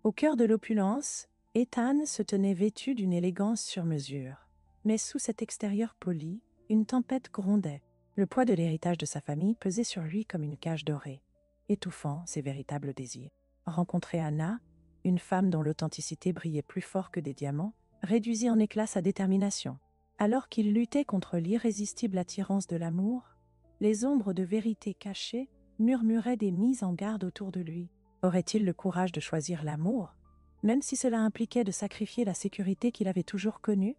Au cœur de l'opulence, Ethan se tenait vêtu d'une élégance sur mesure. Mais sous cet extérieur poli, une tempête grondait. Le poids de l'héritage de sa famille pesait sur lui comme une cage dorée, étouffant ses véritables désirs. Rencontrer Anna, une femme dont l'authenticité brillait plus fort que des diamants, réduisit en éclats sa détermination. Alors qu'il luttait contre l'irrésistible attirance de l'amour, les ombres de vérité cachées murmuraient des mises en garde autour de lui. Aurait-il le courage de choisir l'amour, même si cela impliquait de sacrifier la sécurité qu'il avait toujours connue?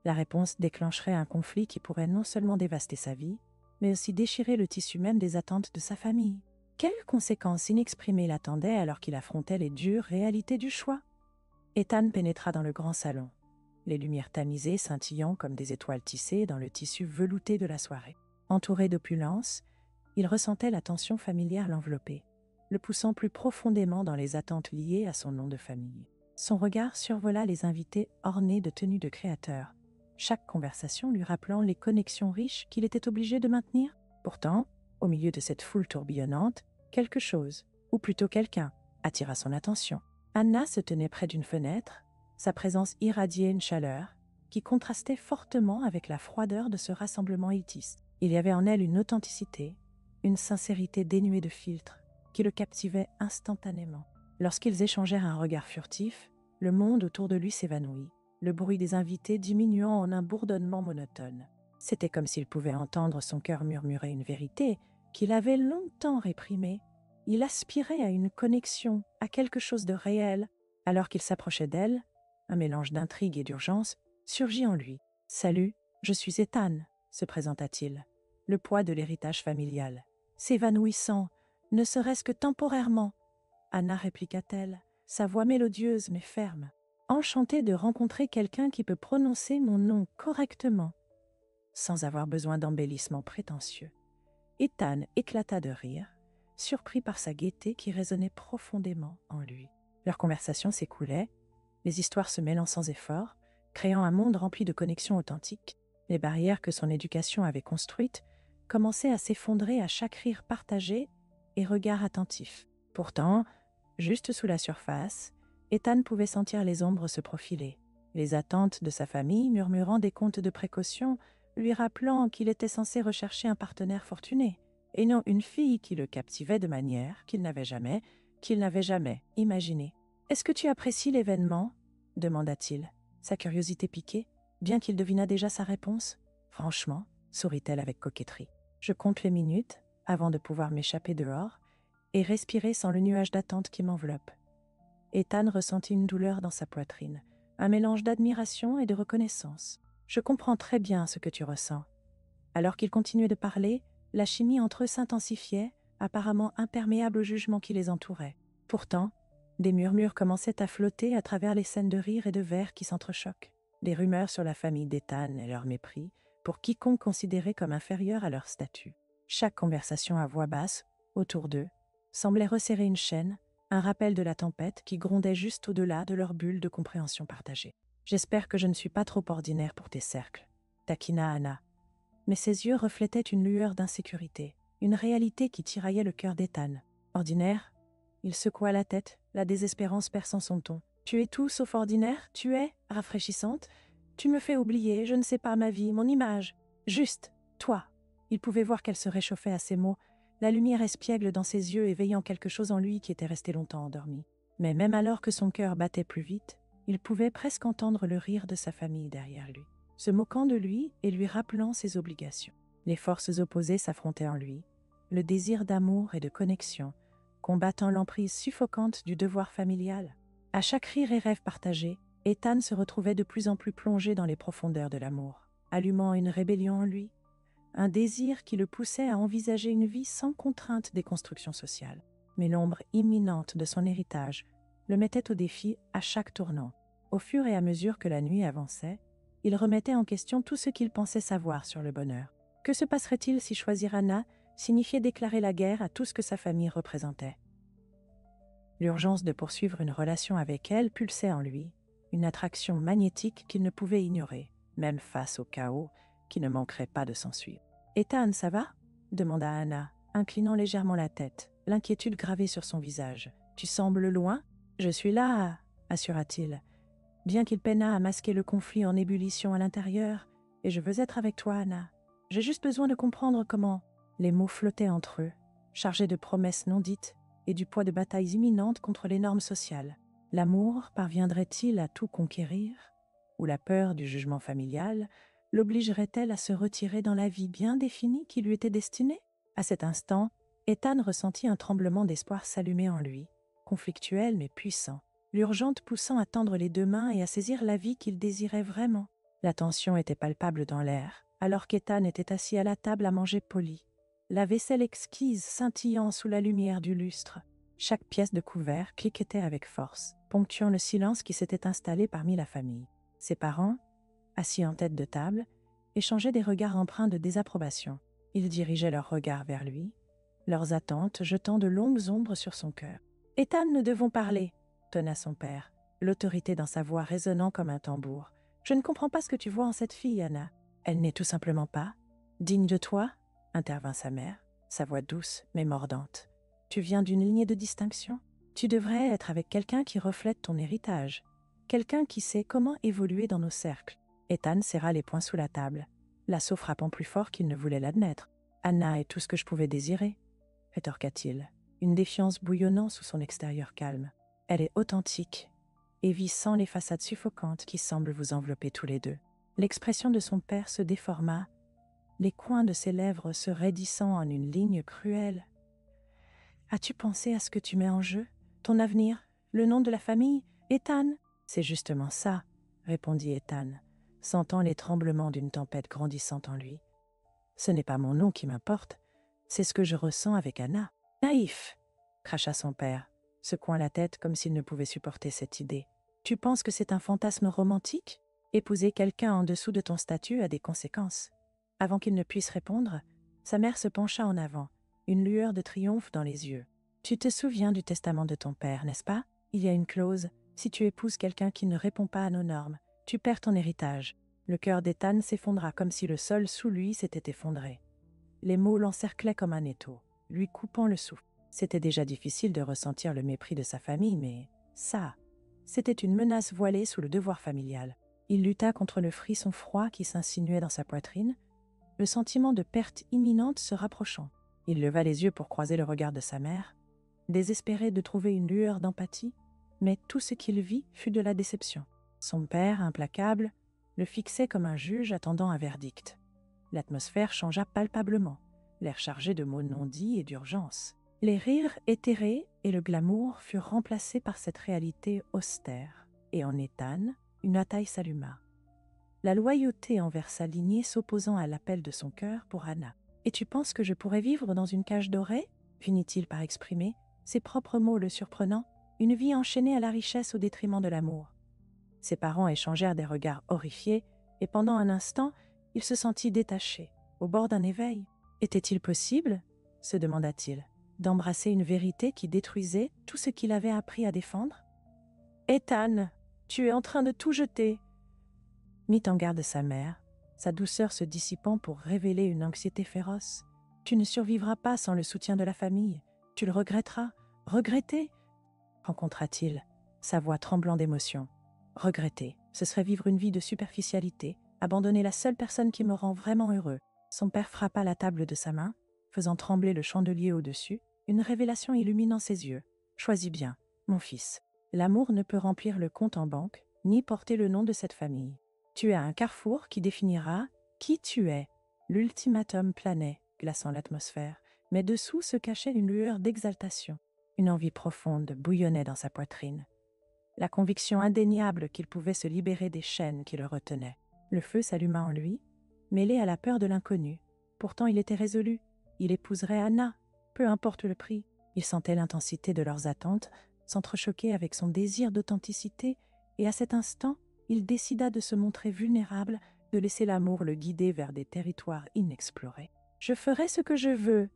La réponse déclencherait un conflit qui pourrait non seulement dévaster sa vie, mais aussi déchirer le tissu même des attentes de sa famille. Quelles conséquences inexprimées l'attendaient alors qu'il affrontait les dures réalités du choix? Ethan pénétra dans le grand salon, les lumières tamisées scintillant comme des étoiles tissées dans le tissu velouté de la soirée. Entouré d'opulence, il ressentait la tension familière l'envelopper, le poussant plus profondément dans les attentes liées à son nom de famille. Son regard survola les invités ornés de tenues de créateurs, chaque conversation lui rappelant les connexions riches qu'il était obligé de maintenir. Pourtant, au milieu de cette foule tourbillonnante, quelque chose, ou plutôt quelqu'un, attira son attention. Anna se tenait près d'une fenêtre, sa présence irradiait une chaleur qui contrastait fortement avec la froideur de ce rassemblement élitiste. Il y avait en elle une authenticité, une sincérité dénuée de filtre, qui le captivait instantanément. Lorsqu'ils échangèrent un regard furtif, le monde autour de lui s'évanouit, le bruit des invités diminuant en un bourdonnement monotone. C'était comme s'il pouvait entendre son cœur murmurer une vérité qu'il avait longtemps réprimée. Il aspirait à une connexion, à quelque chose de réel. Alors qu'il s'approchait d'elle, un mélange d'intrigue et d'urgence surgit en lui. « Salut, je suis Ethan », se présenta-t-il. Le poids de l'héritage familial, s'évanouissant, ne serait-ce que temporairement. Anna répliqua-t-elle, sa voix mélodieuse mais ferme. « Enchantée de rencontrer quelqu'un qui peut prononcer mon nom correctement, sans avoir besoin d'embellissements prétentieux. » Ethan éclata de rire, surpris par sa gaieté qui résonnait profondément en lui. Leur conversation s'écoulait, les histoires se mêlant sans effort, créant un monde rempli de connexions authentiques. Les barrières que son éducation avait construites commençaient à s'effondrer à chaque rire partagé et regard attentif. Pourtant, juste sous la surface, Ethan pouvait sentir les ombres se profiler, les attentes de sa famille murmurant des contes de précaution, lui rappelant qu'il était censé rechercher un partenaire fortuné, et non une fille qui le captivait de manière qu'il n'avait jamais imaginée. « Est-ce que tu apprécies l'événement ?» demanda-t-il, sa curiosité piquée, bien qu'il devinât déjà sa réponse. « Franchement, » sourit-elle avec coquetterie. « Je compte les minutes avant de pouvoir m'échapper dehors et respirer sans le nuage d'attente qui m'enveloppe. » Ethan ressentit une douleur dans sa poitrine, un mélange d'admiration et de reconnaissance. « Je comprends très bien ce que tu ressens. » Alors qu'ils continuaient de parler, la chimie entre eux s'intensifiait, apparemment imperméable au jugement qui les entourait. Pourtant, des murmures commençaient à flotter à travers les scènes de rire et de verre qui s'entrechoquent. Des rumeurs sur la famille d'Ethan et leur mépris pour quiconque considéré comme inférieur à leur statut. Chaque conversation à voix basse, autour d'eux, semblait resserrer une chaîne, un rappel de la tempête qui grondait juste au-delà de leur bulle de compréhension partagée. « J'espère que je ne suis pas trop ordinaire pour tes cercles, » taquina Anna. Mais ses yeux reflétaient une lueur d'insécurité, une réalité qui tiraillait le cœur d'Ethan. « Ordinaire ?» Il secoua la tête, la désespérance perçant son ton. « Tu es tout sauf ordinaire, tu es rafraîchissante. Tu me fais oublier, je ne sais pas, ma vie, mon image. Juste, toi. » Il pouvait voir qu'elle se réchauffait à ces mots, la lumière espiègle dans ses yeux éveillant quelque chose en lui qui était resté longtemps endormi. Mais même alors que son cœur battait plus vite, il pouvait presque entendre le rire de sa famille derrière lui, se moquant de lui et lui rappelant ses obligations. Les forces opposées s'affrontaient en lui, le désir d'amour et de connexion, combattant l'emprise suffocante du devoir familial. À chaque rire et rêve partagé, Ethan se retrouvait de plus en plus plongé dans les profondeurs de l'amour, allumant une rébellion en lui, un désir qui le poussait à envisager une vie sans contrainte des constructions sociales. Mais l'ombre imminente de son héritage le mettait au défi à chaque tournant. Au fur et à mesure que la nuit avançait, il remettait en question tout ce qu'il pensait savoir sur le bonheur. Que se passerait-il si choisir Anna signifiait déclarer la guerre à tout ce que sa famille représentait? L'urgence de poursuivre une relation avec elle pulsait en lui, une attraction magnétique qu'il ne pouvait ignorer, même face au chaos qui ne manquerait pas de s'ensuivre. « Ethan, ça va ?» demanda Anna, inclinant légèrement la tête, l'inquiétude gravée sur son visage. « Tu sembles loin ?» Je suis là, assura-t-il, bien qu'il peinât à masquer le conflit en ébullition à l'intérieur, et je veux être avec toi, Anna. J'ai juste besoin de comprendre comment. Les mots flottaient entre eux, chargés de promesses non dites et du poids de batailles imminentes contre les normes sociales. L'amour parviendrait-il à tout conquérir? Ou la peur du jugement familial l'obligerait-elle à se retirer dans la vie bien définie qui lui était destinée? À cet instant, Ethan ressentit un tremblement d'espoir s'allumer en lui, conflictuel mais puissant, l'urgente poussant à tendre les deux mains et à saisir la vie qu'il désirait vraiment. La tension était palpable dans l'air, alors qu'Ethan était assis à la table à manger poli, la vaisselle exquise scintillant sous la lumière du lustre. Chaque pièce de couvert cliquetait avec force, ponctuant le silence qui s'était installé parmi la famille. Ses parents, assis en tête de table, échangeaient des regards empreints de désapprobation. Ils dirigeaient leurs regards vers lui, leurs attentes jetant de longues ombres sur son cœur. « Ethan, nous devons parler !» tonna son père, l'autorité dans sa voix résonnant comme un tambour. « Je ne comprends pas ce que tu vois en cette fille, Anna. Elle n'est tout simplement pas digne de toi ?» intervint sa mère, sa voix douce mais mordante. « Tu viens d'une lignée de distinction. Tu devrais être avec quelqu'un qui reflète ton héritage, quelqu'un qui sait comment évoluer dans nos cercles. » Ethan serra les poings sous la table, l'assaut frappant plus fort qu'il ne voulait l'admettre. « Anna est tout ce que je pouvais désirer, » rétorqua-t-il, une défiance bouillonnant sous son extérieur calme. « Elle est authentique et vit sans les façades suffocantes qui semblent vous envelopper tous les deux. » L'expression de son père se déforma, les coins de ses lèvres se raidissant en une ligne cruelle. « As-tu pensé à ce que tu mets en jeu? Ton avenir? Le nom de la famille? Ethan ?» « C'est justement ça, » répondit Ethan, sentant les tremblements d'une tempête grandissant en lui. « Ce n'est pas mon nom qui m'importe, c'est ce que je ressens avec Anna. »« Naïf !» cracha son père, secouant la tête comme s'il ne pouvait supporter cette idée. « Tu penses que c'est un fantasme romantique? Épouser quelqu'un en dessous de ton statut a des conséquences. » Avant qu'il ne puisse répondre, sa mère se pencha en avant, une lueur de triomphe dans les yeux. « Tu te souviens du testament de ton père, n'est-ce pas? Il y a une clause. Si tu épouses quelqu'un qui ne répond pas à nos normes, tu perds ton héritage. » Le cœur d'Ethan s'effondra comme si le sol sous lui s'était effondré. Les mots l'encerclaient comme un étau, lui coupant le souffle. C'était déjà difficile de ressentir le mépris de sa famille, mais ça, c'était une menace voilée sous le devoir familial. Il lutta contre le frisson froid qui s'insinuait dans sa poitrine, le sentiment de perte imminente se rapprochant. Il leva les yeux pour croiser le regard de sa mère, désespéré de trouver une lueur d'empathie, mais tout ce qu'il vit fut de la déception. Son père, implacable, le fixait comme un juge attendant un verdict. L'atmosphère changea palpablement, l'air chargé de mots non dits et d'urgence. Les rires éthérés et le glamour furent remplacés par cette réalité austère, et en Ethan, une bataille s'alluma. La loyauté envers sa lignée s'opposant à l'appel de son cœur pour Anna. « Et tu penses que je pourrais vivre dans une cage dorée ?» finit-il par exprimer, ses propres mots le surprenant, une vie enchaînée à la richesse au détriment de l'amour. Ses parents échangèrent des regards horrifiés, et pendant un instant, il se sentit détaché, au bord d'un éveil. Était-il possible, se demanda-t-il, d'embrasser une vérité qui détruisait tout ce qu'il avait appris à défendre? « Ethan, tu es en train de tout jeter !» mit en garde sa mère, sa douceur se dissipant pour révéler une anxiété féroce. « Tu ne survivras pas sans le soutien de la famille. Tu le regretteras. Regretter ?» rencontra-t-il, sa voix tremblant d'émotion. « Regretter, ce serait vivre une vie de superficialité, abandonner la seule personne qui me rend vraiment heureux. » Son père frappa la table de sa main, faisant trembler le chandelier au-dessus, une révélation illuminant ses yeux. « Choisis bien, mon fils. L'amour ne peut remplir le compte en banque, ni porter le nom de cette famille. Tu es à un carrefour qui définira qui tu es. » L'ultimatum planait, glaçant l'atmosphère, mais dessous se cachait une lueur d'exaltation. Une envie profonde bouillonnait dans sa poitrine. La conviction indéniable qu'il pouvait se libérer des chaînes qui le retenaient. Le feu s'alluma en lui, mêlé à la peur de l'inconnu. Pourtant il était résolu. Il épouserait Anna, peu importe le prix. Il sentait l'intensité de leurs attentes s'entrechoquer avec son désir d'authenticité, et à cet instant, il décida de se montrer vulnérable, de laisser l'amour le guider vers des territoires inexplorés. « Je ferai ce que je veux !»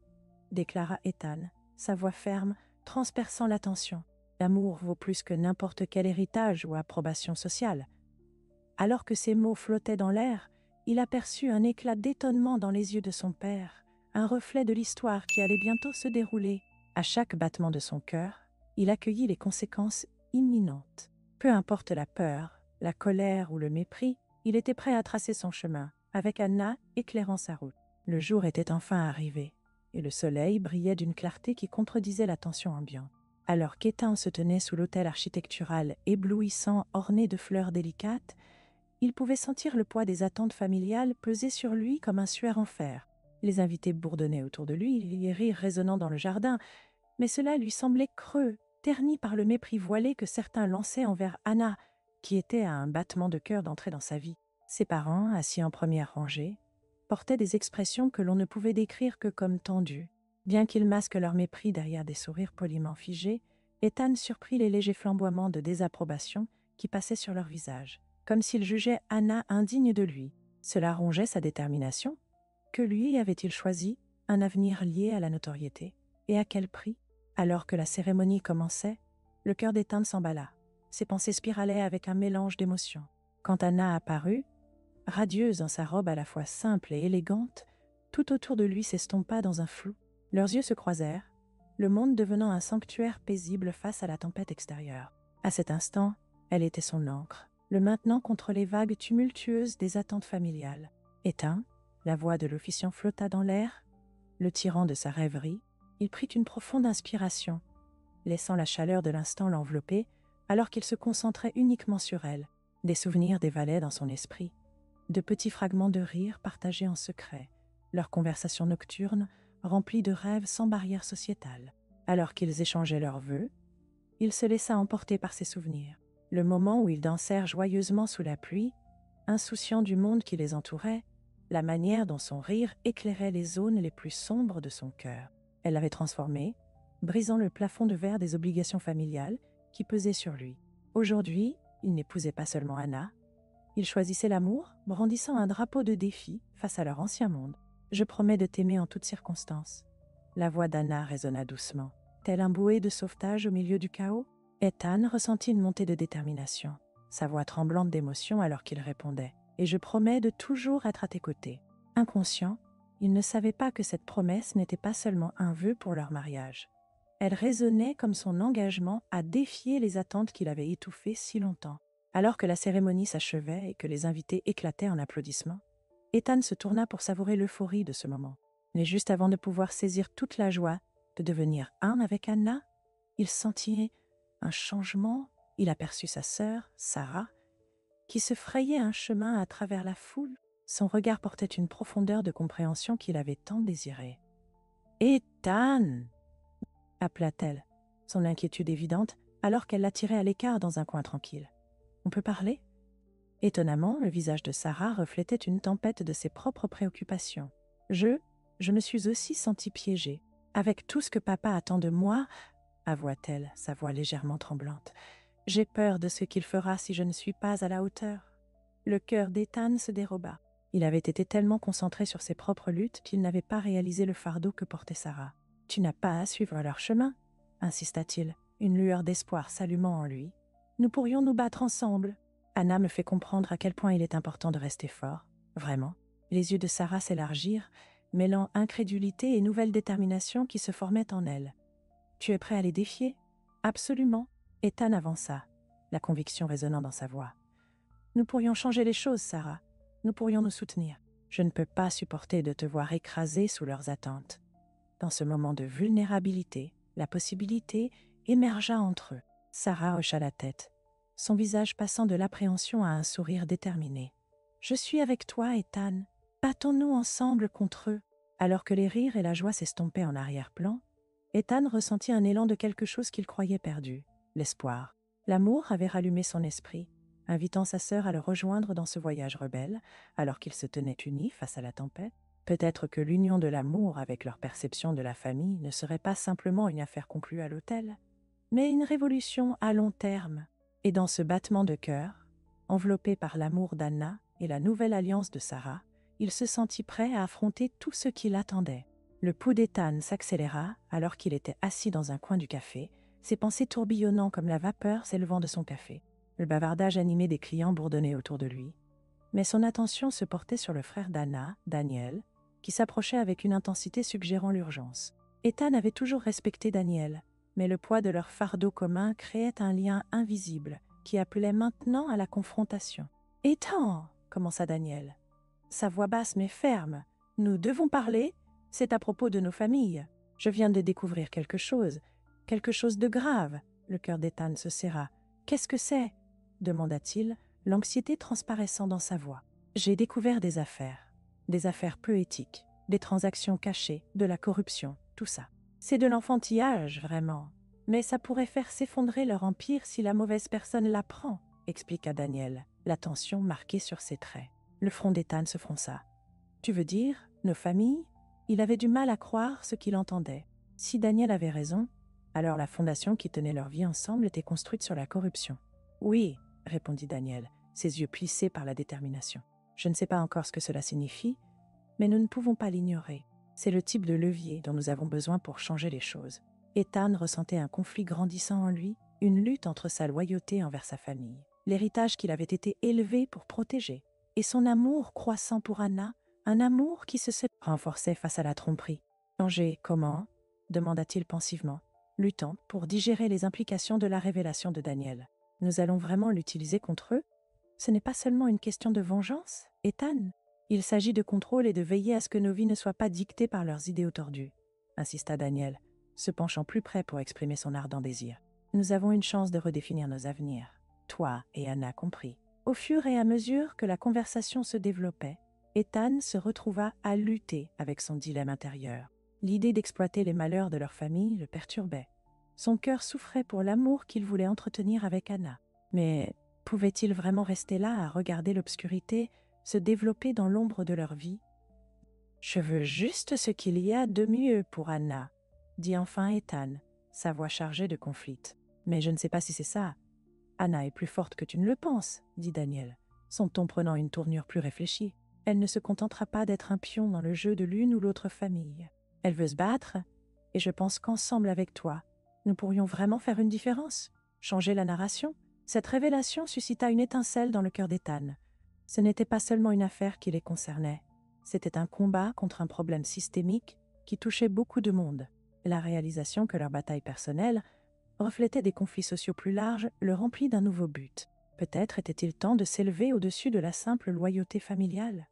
déclara Ethan, sa voix ferme, transperçant la tension. L'amour vaut plus que n'importe quel héritage ou approbation sociale. Alors que ces mots flottaient dans l'air, il aperçut un éclat d'étonnement dans les yeux de son père, un reflet de l'histoire qui allait bientôt se dérouler. À chaque battement de son cœur, il accueillit les conséquences imminente. Peu importe la peur, la colère ou le mépris, il était prêt à tracer son chemin, avec Anna éclairant sa route. Le jour était enfin arrivé, et le soleil brillait d'une clarté qui contredisait la tension ambiante. Alors qu'Ethan se tenait sous l'autel architectural éblouissant orné de fleurs délicates, il pouvait sentir le poids des attentes familiales peser sur lui comme un suaire en fer. Les invités bourdonnaient autour de lui, les rires résonnant dans le jardin, mais cela lui semblait creux, terni par le mépris voilé que certains lançaient envers Anna, qui était à un battement de cœur d'entrer dans sa vie. Ses parents, assis en première rangée, portaient des expressions que l'on ne pouvait décrire que comme tendues. Bien qu'ils masquent leur mépris derrière des sourires poliment figés, Ethan surprit les légers flamboiements de désapprobation qui passaient sur leur visage, comme s'il jugeait Anna indigne de lui. Cela rongeait sa détermination. Que lui avait-il choisi? Un avenir lié à la notoriété. Et à quel prix? Alors que la cérémonie commençait, le cœur d'Ethan s'emballa. Ses pensées spiralaient avec un mélange d'émotions. Quand Anna apparut, radieuse dans sa robe à la fois simple et élégante, tout autour de lui s'estompa dans un flou. Leurs yeux se croisèrent, le monde devenant un sanctuaire paisible face à la tempête extérieure. À cet instant, elle était son ancre, le maintenant contre les vagues tumultueuses des attentes familiales. Éteint, la voix de l'officiant flotta dans l'air, le tirant de sa rêverie, il prit une profonde inspiration, laissant la chaleur de l'instant l'envelopper, alors qu'il se concentrait uniquement sur elle. Des souvenirs dévalaient dans son esprit, de petits fragments de rire partagés en secret, leur conversation nocturne remplie de rêves sans barrière sociétale. Alors qu'ils échangeaient leurs vœux, il se laissa emporter par ses souvenirs. Le moment où ils dansèrent joyeusement sous la pluie, insouciants du monde qui les entourait, la manière dont son rire éclairait les zones les plus sombres de son cœur. Elle l'avait transformé, brisant le plafond de verre des obligations familiales qui pesaient sur lui. Aujourd'hui, il n'épousait pas seulement Anna, il choisissait l'amour, brandissant un drapeau de défi face à leur ancien monde. « Je promets de t'aimer en toutes circonstances. » La voix d'Anna résonna doucement. Tel un bouée de sauvetage au milieu du chaos, Ethan ressentit une montée de détermination, sa voix tremblante d'émotion alors qu'il répondait « Et je promets de toujours être à tes côtés. » Inconscient, il ne savait pas que cette promesse n'était pas seulement un vœu pour leur mariage. Elle résonnait comme son engagement à défier les attentes qu'il avait étouffées si longtemps. Alors que la cérémonie s'achevait et que les invités éclataient en applaudissements, Ethan se tourna pour savourer l'euphorie de ce moment. Mais juste avant de pouvoir saisir toute la joie de devenir un avec Anna, il sentit un changement. Il aperçut sa sœur, Sarah, qui se frayait un chemin à travers la foule. Son regard portait une profondeur de compréhension qu'il avait tant désirée. « Ethan !» appela-t-elle, son inquiétude évidente, alors qu'elle l'attirait à l'écart dans un coin tranquille. « On peut parler ?» Étonnamment, le visage de Sarah reflétait une tempête de ses propres préoccupations. « Je me suis aussi sentie piégée. Avec tout ce que papa attend de moi, avoua-t-elle, sa voix légèrement tremblante, j'ai peur de ce qu'il fera si je ne suis pas à la hauteur. » Le cœur d'Ethan se déroba. Il avait été tellement concentré sur ses propres luttes qu'il n'avait pas réalisé le fardeau que portait Sarah. « Tu n'as pas à suivre leur chemin, » insista-t-il, une lueur d'espoir s'allumant en lui. « Nous pourrions nous battre ensemble. » Anna me fait comprendre à quel point il est important de rester fort. Vraiment. Les yeux de Sarah s'élargirent, mêlant incrédulité et nouvelle détermination qui se formaient en elle. « Tu es prêt à les défier ?»« Absolument. » Ethan avança, la conviction résonnant dans sa voix. « Nous pourrions changer les choses, Sarah. Nous pourrions nous soutenir. Je ne peux pas supporter de te voir écrasée sous leurs attentes. » Dans ce moment de vulnérabilité, la possibilité émergea entre eux. Sarah hocha la tête, son visage passant de l'appréhension à un sourire déterminé. « Je suis avec toi, Ethan. Battons-nous ensemble contre eux. » Alors que les rires et la joie s'estompaient en arrière-plan, Ethan ressentit un élan de quelque chose qu'il croyait perdu, l'espoir. L'amour avait rallumé son esprit, invitant sa sœur à le rejoindre dans ce voyage rebelle, alors qu'ils se tenaient unis face à la tempête. Peut-être que l'union de l'amour avec leur perception de la famille ne serait pas simplement une affaire conclue à l'autel, mais une révolution à long terme. Et dans ce battement de cœur, enveloppé par l'amour d'Anna et la nouvelle alliance de Sarah, il se sentit prêt à affronter tout ce qui l'attendait. Le pouls d'Ethan s'accéléra alors qu'il était assis dans un coin du café, ses pensées tourbillonnant comme la vapeur s'élevant de son café. Le bavardage animé des clients bourdonnait autour de lui. Mais son attention se portait sur le frère d'Anna, Daniel, qui s'approchait avec une intensité suggérant l'urgence. Ethan avait toujours respecté Daniel, mais le poids de leur fardeau commun créait un lien invisible qui appelait maintenant à la confrontation. « Ethan !» commença Daniel. Sa voix basse mais ferme. « Nous devons parler. C'est à propos de nos familles. Je viens de découvrir quelque chose de grave. » Le cœur d'Ethan se serra. « Qu'est-ce que c'est ?» demanda-t-il, l'anxiété transparaissant dans sa voix. « J'ai découvert des affaires peu éthiques, des transactions cachées, de la corruption, tout ça. C'est de l'enfantillage, vraiment. Mais ça pourrait faire s'effondrer leur empire si la mauvaise personne l'apprend, » expliqua Daniel, la tension marquée sur ses traits. Le front d'Ethan se fronça. « Tu veux dire, nos familles ?» Il avait du mal à croire ce qu'il entendait. Si Daniel avait raison, alors la fondation qui tenait leur vie ensemble était construite sur la corruption. « Oui, » répondit Daniel, ses yeux plissés par la détermination. « Je ne sais pas encore ce que cela signifie, mais nous ne pouvons pas l'ignorer. C'est le type de levier dont nous avons besoin pour changer les choses. » Ethan ressentait un conflit grandissant en lui, une lutte entre sa loyauté envers sa famille, l'héritage qu'il avait été élevé pour protéger, et son amour croissant pour Anna, un amour qui se renforçait face à la tromperie. « Changer comment ?» demanda-t-il pensivement, luttant pour digérer les implications de la révélation de Daniel. « Nous allons vraiment l'utiliser contre eux ? Ce n'est pas seulement une question de vengeance, Ethan. Il s'agit de contrôle et de veiller à ce que nos vies ne soient pas dictées par leurs idéaux tordus, » insista Daniel, se penchant plus près pour exprimer son ardent désir. « Nous avons une chance de redéfinir nos avenirs, toi et Anna compris. » Au fur et à mesure que la conversation se développait, Ethan se retrouva à lutter avec son dilemme intérieur. L'idée d'exploiter les malheurs de leur famille le perturbait. Son cœur souffrait pour l'amour qu'il voulait entretenir avec Anna. Mais pouvait-il vraiment rester là à regarder l'obscurité se développer dans l'ombre de leur vie? « Je veux juste ce qu'il y a de mieux pour Anna, » dit enfin Ethan, sa voix chargée de conflit. « Mais je ne sais pas si c'est ça. »« Anna est plus forte que tu ne le penses, » dit Daniel, son ton prenant une tournure plus réfléchie. « Elle ne se contentera pas d'être un pion dans le jeu de l'une ou l'autre famille. Elle veut se battre, et je pense qu'ensemble avec toi, nous pourrions vraiment faire une différence, changer la narration. » Cette révélation suscita une étincelle dans le cœur d'Ethan. Ce n'était pas seulement une affaire qui les concernait, c'était un combat contre un problème systémique qui touchait beaucoup de monde. La réalisation que leur bataille personnelle reflétait des conflits sociaux plus larges le remplit d'un nouveau but. Peut-être était-il temps de s'élever au-dessus de la simple loyauté familiale.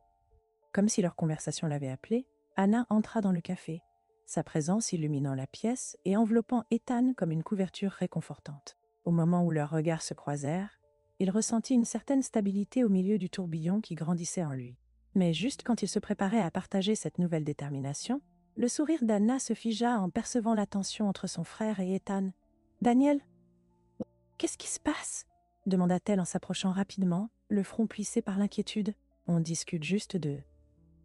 Comme si leur conversation l'avait appelé, Anna entra dans le café, sa présence illuminant la pièce et enveloppant Ethan comme une couverture réconfortante. Au moment où leurs regards se croisèrent, il ressentit une certaine stabilité au milieu du tourbillon qui grandissait en lui. Mais juste quand il se préparait à partager cette nouvelle détermination, le sourire d'Anna se figea en percevant la tension entre son frère et Ethan. « Daniel, qu'est-ce qui se passe ?» demanda-t-elle en s'approchant rapidement, le front plissé par l'inquiétude. « On discute juste de... »«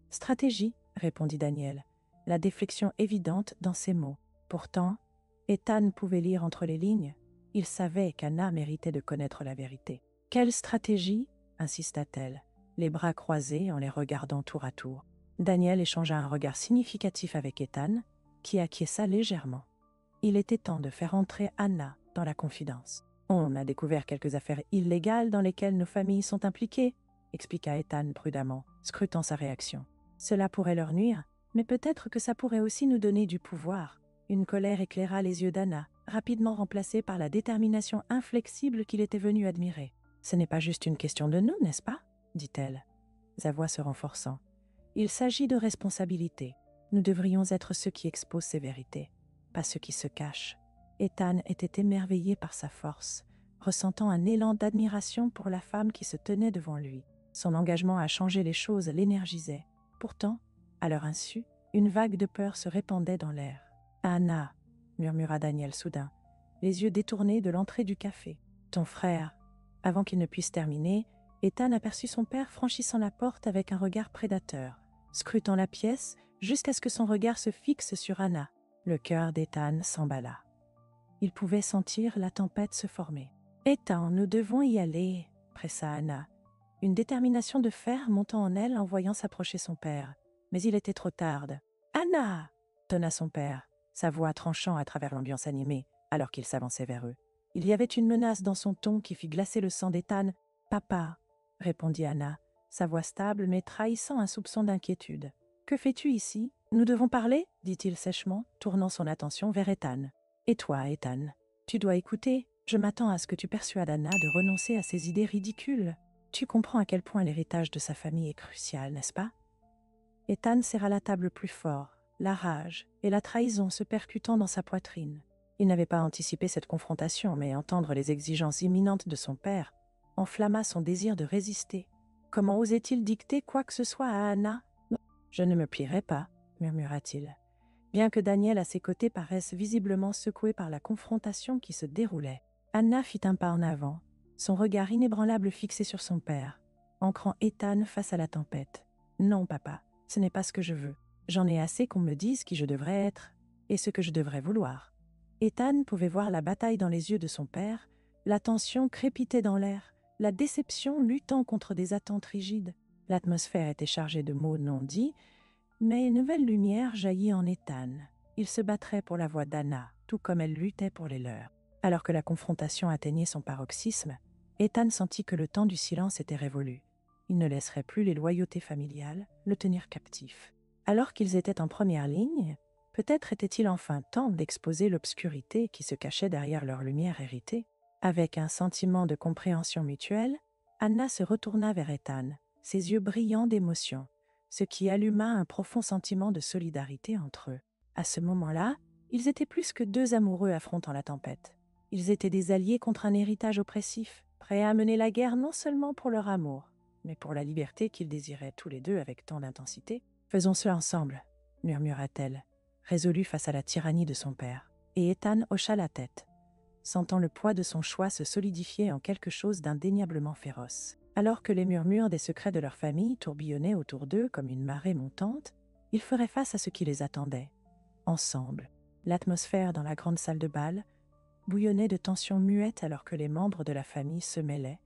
stratégie, » répondit Daniel, la déflexion évidente dans ses mots. Pourtant, Ethan pouvait lire entre les lignes. Il savait qu'Anna méritait de connaître la vérité. « Quelle stratégie ?» insista-t-elle, les bras croisés en les regardant tour à tour. Daniel échangea un regard significatif avec Ethan, qui acquiesça légèrement. Il était temps de faire entrer Anna dans la confidence. « On a découvert quelques affaires illégales dans lesquelles nos familles sont impliquées, » expliqua Ethan prudemment, scrutant sa réaction. « Cela pourrait leur nuire, mais peut-être que ça pourrait aussi nous donner du pouvoir. » Une colère éclaira les yeux d'Anna, rapidement remplacée par la détermination inflexible qu'il était venu admirer. « Ce n'est pas juste une question de nous, n'est-ce pas ?» dit-elle, sa voix se renforçant. « Il s'agit de responsabilité. Nous devrions être ceux qui exposent ces vérités, pas ceux qui se cachent. » Ethan était émerveillé par sa force, ressentant un élan d'admiration pour la femme qui se tenait devant lui. Son engagement à changer les choses l'énergisait. Pourtant, à leur insu, une vague de peur se répandait dans l'air. « Anna !» murmura Daniel soudain, les yeux détournés de l'entrée du café. « Ton frère !» Avant qu'il ne puisse terminer, Ethan aperçut son père franchissant la porte avec un regard prédateur, scrutant la pièce jusqu'à ce que son regard se fixe sur Anna. Le cœur d'Ethan s'emballa. Il pouvait sentir la tempête se former. « Ethan, nous devons y aller !» pressa Anna, une détermination de fer montant en elle en voyant s'approcher son père. Mais il était trop tard. « Anna !» tonna son père, sa voix tranchant à travers l'ambiance animée, alors qu'il s'avançait vers eux. Il y avait une menace dans son ton qui fit glacer le sang d'Ethan. « Papa !» répondit Anna, sa voix stable mais trahissant un soupçon d'inquiétude. « Que fais-tu ici ? Nous devons parler » dit-il sèchement, tournant son attention vers Ethan. Et toi, Ethan, tu dois écouter. Je m'attends à ce que tu persuades Anna de renoncer à ses idées ridicules. Tu comprends à quel point l'héritage de sa famille est crucial, n'est-ce pas? Ethan serra la table plus fort, la rage et la trahison se percutant dans sa poitrine. Il n'avait pas anticipé cette confrontation, mais entendre les exigences imminentes de son père enflamma son désir de résister. Comment osait-il dicter quoi que ce soit à Anna? Je ne me plierai pas, murmura-t-il, bien que Daniel à ses côtés paraisse visiblement secoué par la confrontation qui se déroulait. Anna fit un pas en avant, son regard inébranlable fixé sur son père, ancrant Ethan face à la tempête. « Non, papa, ce n'est pas ce que je veux. J'en ai assez qu'on me dise qui je devrais être et ce que je devrais vouloir. » Ethan pouvait voir la bataille dans les yeux de son père, la tension crépitait dans l'air, la déception luttant contre des attentes rigides. L'atmosphère était chargée de mots non dits, mais une nouvelle lumière jaillit en Ethan. Il se battrait pour la voix d'Anna, tout comme elle luttait pour les leurs. Alors que la confrontation atteignait son paroxysme, Ethan sentit que le temps du silence était révolu. Il ne laisserait plus les loyautés familiales le tenir captif. Alors qu'ils étaient en première ligne, peut-être était-il enfin temps d'exposer l'obscurité qui se cachait derrière leur lumière héritée. Avec un sentiment de compréhension mutuelle, Anna se retourna vers Ethan, ses yeux brillants d'émotion, ce qui alluma un profond sentiment de solidarité entre eux. À ce moment-là, ils étaient plus que deux amoureux affrontant la tempête. Ils étaient des alliés contre un héritage oppressif, prêts à mener la guerre non seulement pour leur amour, mais pour la liberté qu'ils désiraient tous les deux avec tant d'intensité. « Faisons cela ensemble », murmura-t-elle, résolue face à la tyrannie de son père. Et Ethan hocha la tête, sentant le poids de son choix se solidifier en quelque chose d'indéniablement féroce. Alors que les murmures des secrets de leur famille tourbillonnaient autour d'eux comme une marée montante, ils feraient face à ce qui les attendait. Ensemble, l'atmosphère dans la grande salle de bal bouillonnait de tensions muettes alors que les membres de la famille se mêlaient,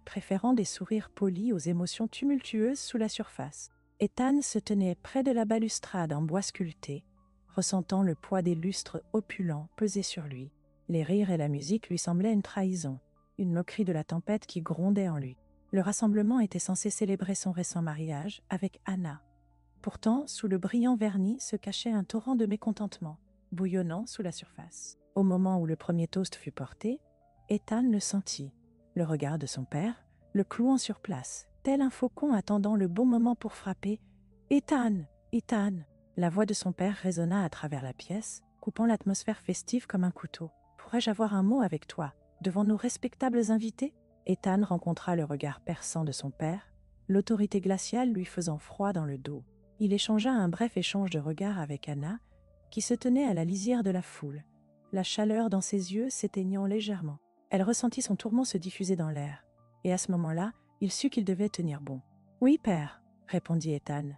préférant des sourires polis aux émotions tumultueuses sous la surface. Ethan se tenait près de la balustrade en bois sculpté, ressentant le poids des lustres opulents peser sur lui. Les rires et la musique lui semblaient une trahison, une moquerie de la tempête qui grondait en lui. Le rassemblement était censé célébrer son récent mariage avec Anna. Pourtant, sous le brillant vernis se cachait un torrent de mécontentement, bouillonnant sous la surface. Au moment où le premier toast fut porté, Ethan le sentit, le regard de son père, le clouant sur place, tel un faucon attendant le bon moment pour frapper. « Ethan! Ethan !» La voix de son père résonna à travers la pièce, coupant l'atmosphère festive comme un couteau. « Pourrais-je avoir un mot avec toi, devant nos respectables invités ?» Ethan rencontra le regard perçant de son père, l'autorité glaciale lui faisant froid dans le dos. Il échangea un bref échange de regards avec Anna, qui se tenait à la lisière de la foule, la chaleur dans ses yeux s'éteignant légèrement. Elle ressentit son tourment se diffuser dans l'air, et à ce moment-là, il sut qu'il devait tenir bon. « Oui, père, » répondit Ethan,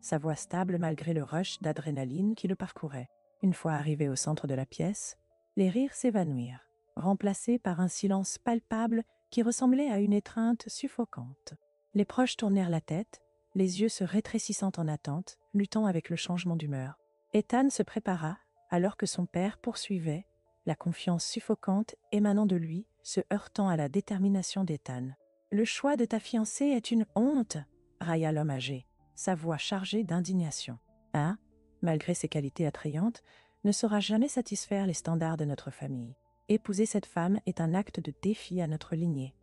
sa voix stable malgré le rush d'adrénaline qui le parcourait. Une fois arrivé au centre de la pièce, les rires s'évanouirent, remplacés par un silence palpable qui ressemblait à une étreinte suffocante. Les proches tournèrent la tête, les yeux se rétrécissant en attente, luttant avec le changement d'humeur. Ethan se prépara, alors que son père poursuivait, la confiance suffocante émanant de lui, se heurtant à la détermination d'Ethan. « Le choix de ta fiancée est une honte !» railla l'homme âgé, sa voix chargée d'indignation. « Hein, malgré ses qualités attrayantes, ne saura jamais satisfaire les standards de notre famille. Épouser cette femme est un acte de défi à notre lignée.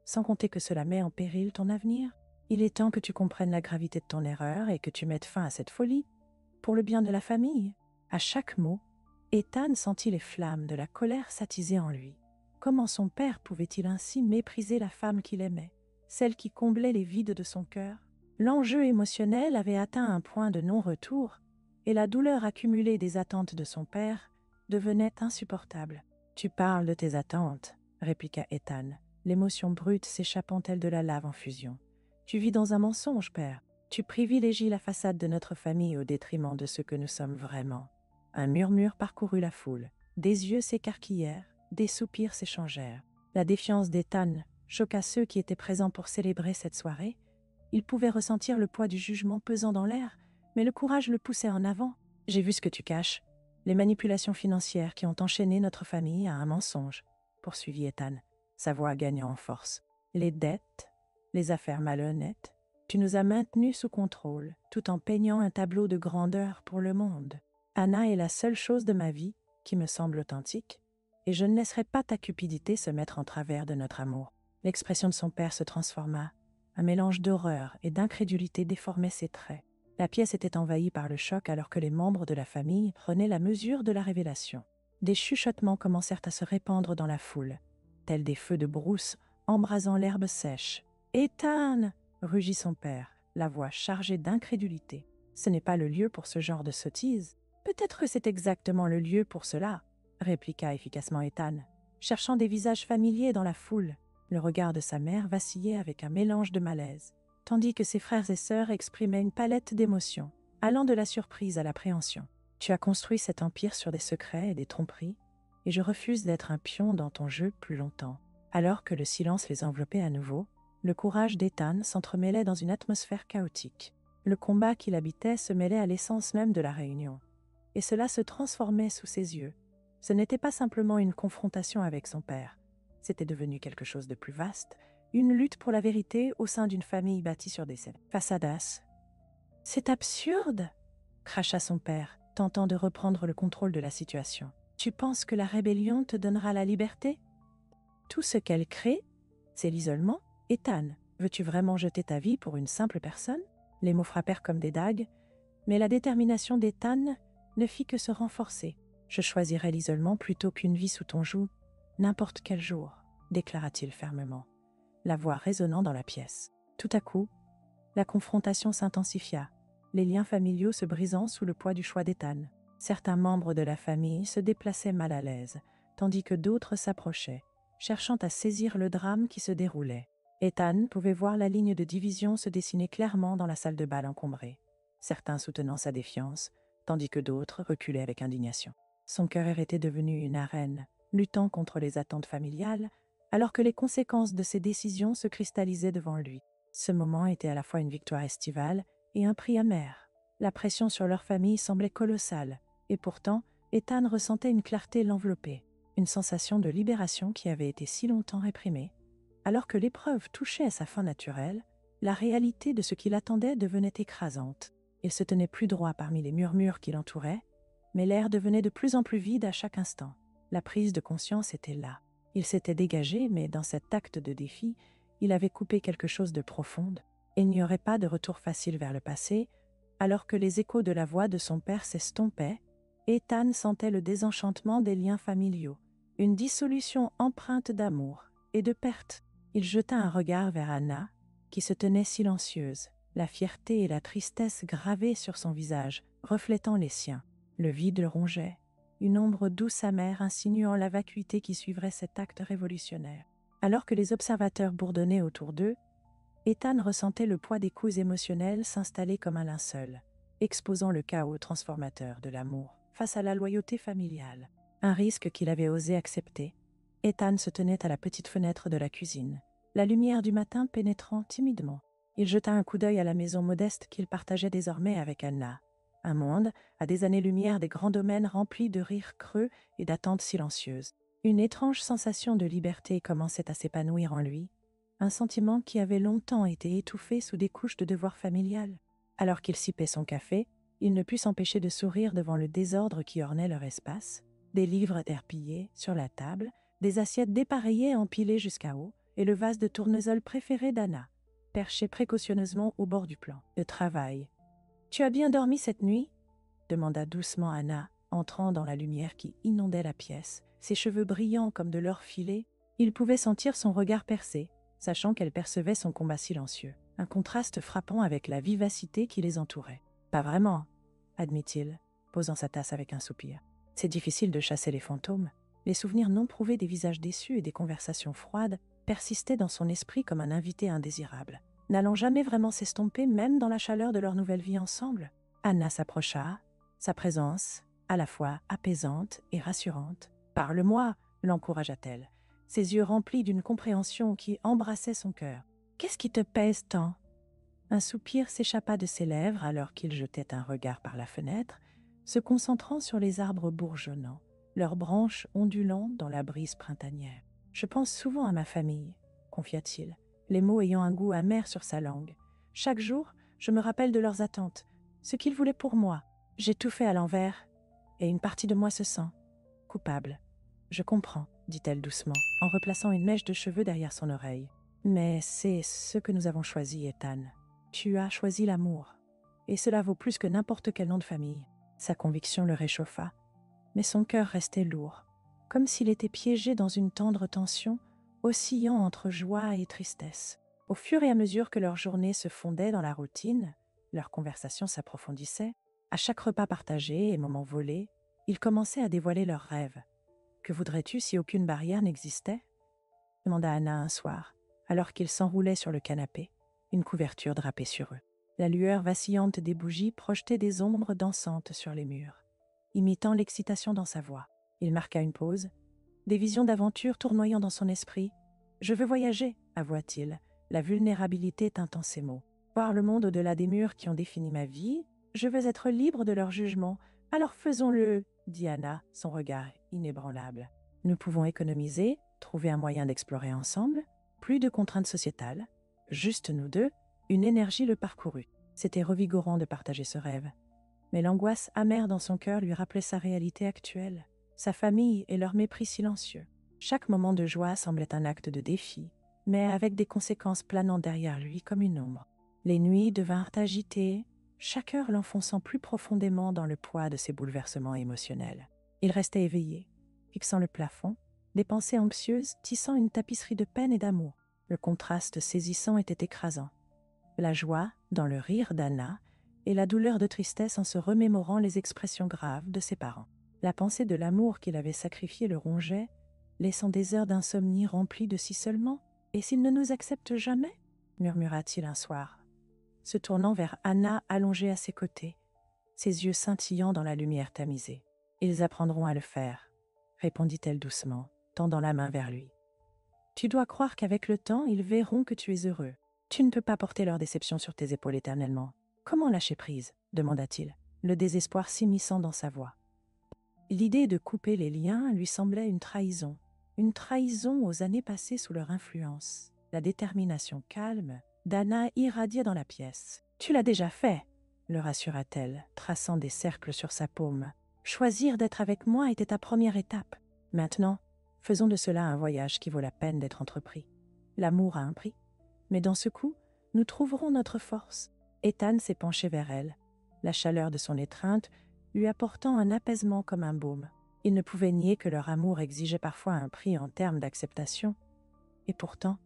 Sans compter que cela met en péril ton avenir. Il est temps que tu comprennes la gravité de ton erreur et que tu mettes fin à cette folie, pour le bien de la famille. » À chaque mot, Ethan sentit les flammes de la colère s'attiser en lui. Comment son père pouvait-il ainsi mépriser la femme qu'il aimait, celle qui comblait les vides de son cœur? L'enjeu émotionnel avait atteint un point de non-retour, et la douleur accumulée des attentes de son père devenait insupportable. « Tu parles de tes attentes, » répliqua Ethan, l'émotion brute s'échappant telle de la lave en fusion. « Tu vis dans un mensonge, père. Tu privilégies la façade de notre famille au détriment de ce que nous sommes vraiment. » Un murmure parcourut la foule. Des yeux s'écarquillèrent, des soupirs s'échangèrent. La défiance d'Ethan choqua ceux qui étaient présents pour célébrer cette soirée. Il pouvait ressentir le poids du jugement pesant dans l'air, mais le courage le poussait en avant. « J'ai vu ce que tu caches. Les manipulations financières qui ont enchaîné notre famille à un mensonge, » poursuivit Ethan, sa voix gagnant en force. « Les dettes, les affaires malhonnêtes. Tu nous as maintenus sous contrôle, tout en peignant un tableau de grandeur pour le monde. Anna est la seule chose de ma vie qui me semble authentique, et je ne laisserai pas ta cupidité se mettre en travers de notre amour. » L'expression de son père se transforma. Un mélange d'horreur et d'incrédulité déformait ses traits. La pièce était envahie par le choc alors que les membres de la famille prenaient la mesure de la révélation. Des chuchotements commencèrent à se répandre dans la foule, tels des feux de brousse embrasant l'herbe sèche. « Ethan !» rugit son père, la voix chargée d'incrédulité. « Ce n'est pas le lieu pour ce genre de sottise. »« Peut-être que c'est exactement le lieu pour cela, » répliqua efficacement Ethan, cherchant des visages familiers dans la foule. Le regard de sa mère vacillait avec un mélange de malaise, tandis que ses frères et sœurs exprimaient une palette d'émotions, allant de la surprise à l'appréhension. « Tu as construit cet empire sur des secrets et des tromperies, et je refuse d'être un pion dans ton jeu plus longtemps. » Alors que le silence les enveloppait à nouveau, le courage d'Ethan s'entremêlait dans une atmosphère chaotique. Le combat qui l'habitait se mêlait à l'essence même de la réunion, et cela se transformait sous ses yeux. Ce n'était pas simplement une confrontation avec son père, c'était devenu quelque chose de plus vaste, une lutte pour la vérité au sein d'une famille bâtie sur des façades. « C'est absurde !» cracha son père, tentant de reprendre le contrôle de la situation. « Tu penses que la rébellion te donnera la liberté ? Tout ce qu'elle crée, c'est l'isolement. Ethan, veux-tu vraiment jeter ta vie pour une simple personne ?» Les mots frappèrent comme des dagues, mais la détermination d'Ethan ne fit que se renforcer. « Je choisirai l'isolement plutôt qu'une vie sous ton joug, n'importe quel jour, » déclara-t-il fermement, la voix résonnant dans la pièce. Tout à coup, la confrontation s'intensifia, les liens familiaux se brisant sous le poids du choix d'Ethan. Certains membres de la famille se déplaçaient mal à l'aise, tandis que d'autres s'approchaient, cherchant à saisir le drame qui se déroulait. Ethan pouvait voir la ligne de division se dessiner clairement dans la salle de bal encombrée, certains soutenant sa défiance, tandis que d'autres reculaient avec indignation. Son cœur était devenu une arène, luttant contre les attentes familiales, alors que les conséquences de ses décisions se cristallisaient devant lui. Ce moment était à la fois une victoire estivale et un prix amer. La pression sur leur famille semblait colossale, et pourtant, Ethan ressentait une clarté l'envelopper, une sensation de libération qui avait été si longtemps réprimée. Alors que l'épreuve touchait à sa fin naturelle, la réalité de ce qui l'attendait devenait écrasante. Il se tenait plus droit parmi les murmures qui l'entouraient, mais l'air devenait de plus en plus vide à chaque instant. La prise de conscience était là. Il s'était dégagé, mais dans cet acte de défi, il avait coupé quelque chose de profond. Il n'y aurait pas de retour facile vers le passé. Alors que les échos de la voix de son père s'estompaient, Ethan sentait le désenchantement des liens familiaux, une dissolution empreinte d'amour et de perte. Il jeta un regard vers Anna, qui se tenait silencieuse, la fierté et la tristesse gravées sur son visage, reflétant les siens. Le vide le rongeait, une ombre douce amère insinuant la vacuité qui suivrait cet acte révolutionnaire. Alors que les observateurs bourdonnaient autour d'eux, Ethan ressentait le poids des coups émotionnels s'installer comme un linceul, exposant le chaos transformateur de l'amour face à la loyauté familiale. Un risque qu'il avait osé accepter. Ethan se tenait à la petite fenêtre de la cuisine, la lumière du matin pénétrant timidement. Il jeta un coup d'œil à la maison modeste qu'il partageait désormais avec Anna. Un monde, à des années-lumière des grands domaines remplis de rires creux et d'attentes silencieuses. Une étrange sensation de liberté commençait à s'épanouir en lui, un sentiment qui avait longtemps été étouffé sous des couches de devoir familial. Alors qu'il sipait son café, il ne put s'empêcher de sourire devant le désordre qui ornait leur espace, des livres éparpillés sur la table, des assiettes dépareillées empilées jusqu'à haut, et le vase de tournesol préféré d'Anna, perché précautionneusement au bord du plan de travail. « Tu as bien dormi cette nuit ?» demanda doucement Anna, entrant dans la lumière qui inondait la pièce, ses cheveux brillants comme de l'or filé. Il pouvait sentir son regard percé, sachant qu'elle percevait son combat silencieux, un contraste frappant avec la vivacité qui les entourait. « Pas vraiment, » admit-il, posant sa tasse avec un soupir. C'est difficile de chasser les fantômes. Les souvenirs non prouvés des visages déçus et des conversations froides persistaient dans son esprit comme un invité indésirable, n'allant jamais vraiment s'estomper même dans la chaleur de leur nouvelle vie ensemble. Anna s'approcha, sa présence, à la fois apaisante et rassurante. « Parle-moi » l'encouragea-t-elle, ses yeux remplis d'une compréhension qui embrassait son cœur. « Qu'est-ce qui te pèse tant ?» Un soupir s'échappa de ses lèvres alors qu'il jetait un regard par la fenêtre, se concentrant sur les arbres bourgeonnants, leurs branches ondulant dans la brise printanière. « Je pense souvent à ma famille, » confia-t-il, les mots ayant un goût amer sur sa langue. « Chaque jour, je me rappelle de leurs attentes, ce qu'ils voulaient pour moi. J'ai tout fait à l'envers, et une partie de moi se sent coupable. Je comprends, dit-elle doucement, en replaçant une mèche de cheveux derrière son oreille. Mais c'est ce que nous avons choisi, Ethan. Tu as choisi l'amour. Et cela vaut plus que n'importe quel nom de famille. Sa conviction le réchauffa, mais son cœur restait lourd, comme s'il était piégé dans une tendre tension, oscillant entre joie et tristesse. Au fur et à mesure que leur journée se fondait dans la routine, leur conversation s'approfondissait. À chaque repas partagé et moment volé, ils commençaient à dévoiler leurs rêves. « Que voudrais-tu si aucune barrière n'existait » demanda Anna un soir, alors qu'ils s'enroulaient sur le canapé, une couverture drapée sur eux. La lueur vacillante des bougies projetait des ombres dansantes sur les murs, imitant l'excitation dans sa voix. Il marqua une pause, des visions d'aventure tournoyant dans son esprit. « Je veux voyager », avoua-t-il, la vulnérabilité tintant ses mots. « Voir le monde au-delà des murs qui ont défini ma vie, je veux être libre de leur jugement, alors faisons-le », dit Anna, son regard inébranlable. « Nous pouvons économiser, trouver un moyen d'explorer ensemble, plus de contraintes sociétales, juste nous deux. » Une énergie le parcourut. C'était revigorant de partager ce rêve. Mais l'angoisse amère dans son cœur lui rappelait sa réalité actuelle, sa famille et leur mépris silencieux. Chaque moment de joie semblait un acte de défi, mais avec des conséquences planant derrière lui comme une ombre. Les nuits devinrent agitées, chaque heure l'enfonçant plus profondément dans le poids de ses bouleversements émotionnels. Il restait éveillé, fixant le plafond, des pensées anxieuses tissant une tapisserie de peine et d'amour. Le contraste saisissant était écrasant. La joie dans le rire d'Anna et la douleur de tristesse en se remémorant les expressions graves de ses parents. La pensée de l'amour qu'il avait sacrifié le rongeait, laissant des heures d'insomnie remplies de si seulement. « Et s'il ne nous accepte jamais ?» murmura-t-il un soir, se tournant vers Anna allongée à ses côtés, ses yeux scintillant dans la lumière tamisée. « Ils apprendront à le faire, » répondit-elle doucement, tendant la main vers lui. « Tu dois croire qu'avec le temps, ils verront que tu es heureux. Tu ne peux pas porter leur déception sur tes épaules éternellement. Comment lâcher prise ?» demanda-t-il, le désespoir s'immisçant dans sa voix. L'idée de couper les liens lui semblait une trahison aux années passées sous leur influence. La détermination calme d'Anna irradiait dans la pièce. « Tu l'as déjà fait » le rassura-t-elle, traçant des cercles sur sa paume. « Choisir d'être avec moi était ta première étape. Maintenant, faisons de cela un voyage qui vaut la peine d'être entrepris. L'amour a un prix. Mais dans ce coup, nous trouverons notre force. » Ethan s'est penché vers elle, la chaleur de son étreinte lui apportant un apaisement comme un baume. Il ne pouvait nier que leur amour exigeait parfois un prix en termes d'acceptation. Et pourtant,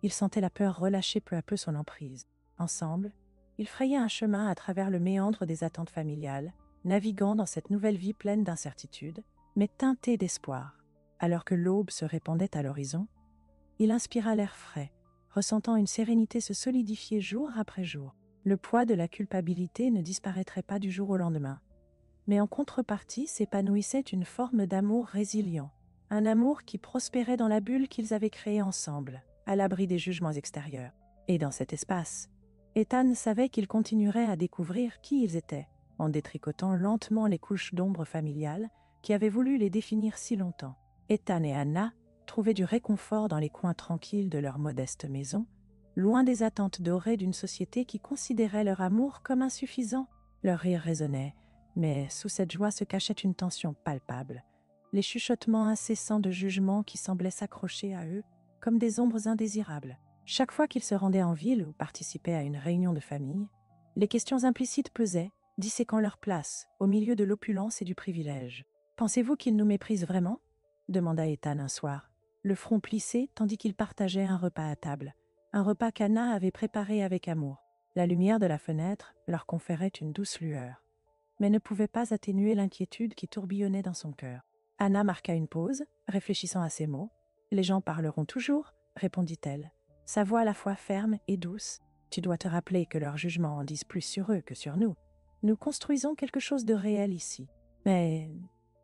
il sentait la peur relâcher peu à peu son emprise. Ensemble, ils frayaient un chemin à travers le méandre des attentes familiales, naviguant dans cette nouvelle vie pleine d'incertitudes, mais teintée d'espoir. Alors que l'aube se répandait à l'horizon, il inspira l'air frais, ressentant une sérénité se solidifier jour après jour. Le poids de la culpabilité ne disparaîtrait pas du jour au lendemain. Mais en contrepartie s'épanouissait une forme d'amour résilient, un amour qui prospérait dans la bulle qu'ils avaient créée ensemble, à l'abri des jugements extérieurs. Et dans cet espace, Ethan savait qu'ils continueraient à découvrir qui ils étaient, en détricotant lentement les couches d'ombre familiales qui avaient voulu les définir si longtemps. Ethan et Anna trouvaient du réconfort dans les coins tranquilles de leur modeste maison, loin des attentes dorées d'une société qui considérait leur amour comme insuffisant. Leur rire résonnait, mais sous cette joie se cachait une tension palpable, les chuchotements incessants de jugement qui semblaient s'accrocher à eux comme des ombres indésirables. Chaque fois qu'ils se rendaient en ville ou participaient à une réunion de famille, les questions implicites pesaient, disséquant leur place au milieu de l'opulence et du privilège. « Pensez-vous qu'ils nous méprisent vraiment ?» demanda Ethan un soir, le front plissé tandis qu'ils partageaient un repas à table, un repas qu'Anna avait préparé avec amour. La lumière de la fenêtre leur conférait une douce lueur, mais ne pouvait pas atténuer l'inquiétude qui tourbillonnait dans son cœur. Anna marqua une pause, réfléchissant à ces mots. « Les gens parleront toujours », répondit-elle, sa voix à la fois ferme et douce. « Tu dois te rappeler que leurs jugements en disent plus sur eux que sur nous. Nous construisons quelque chose de réel ici. »« Mais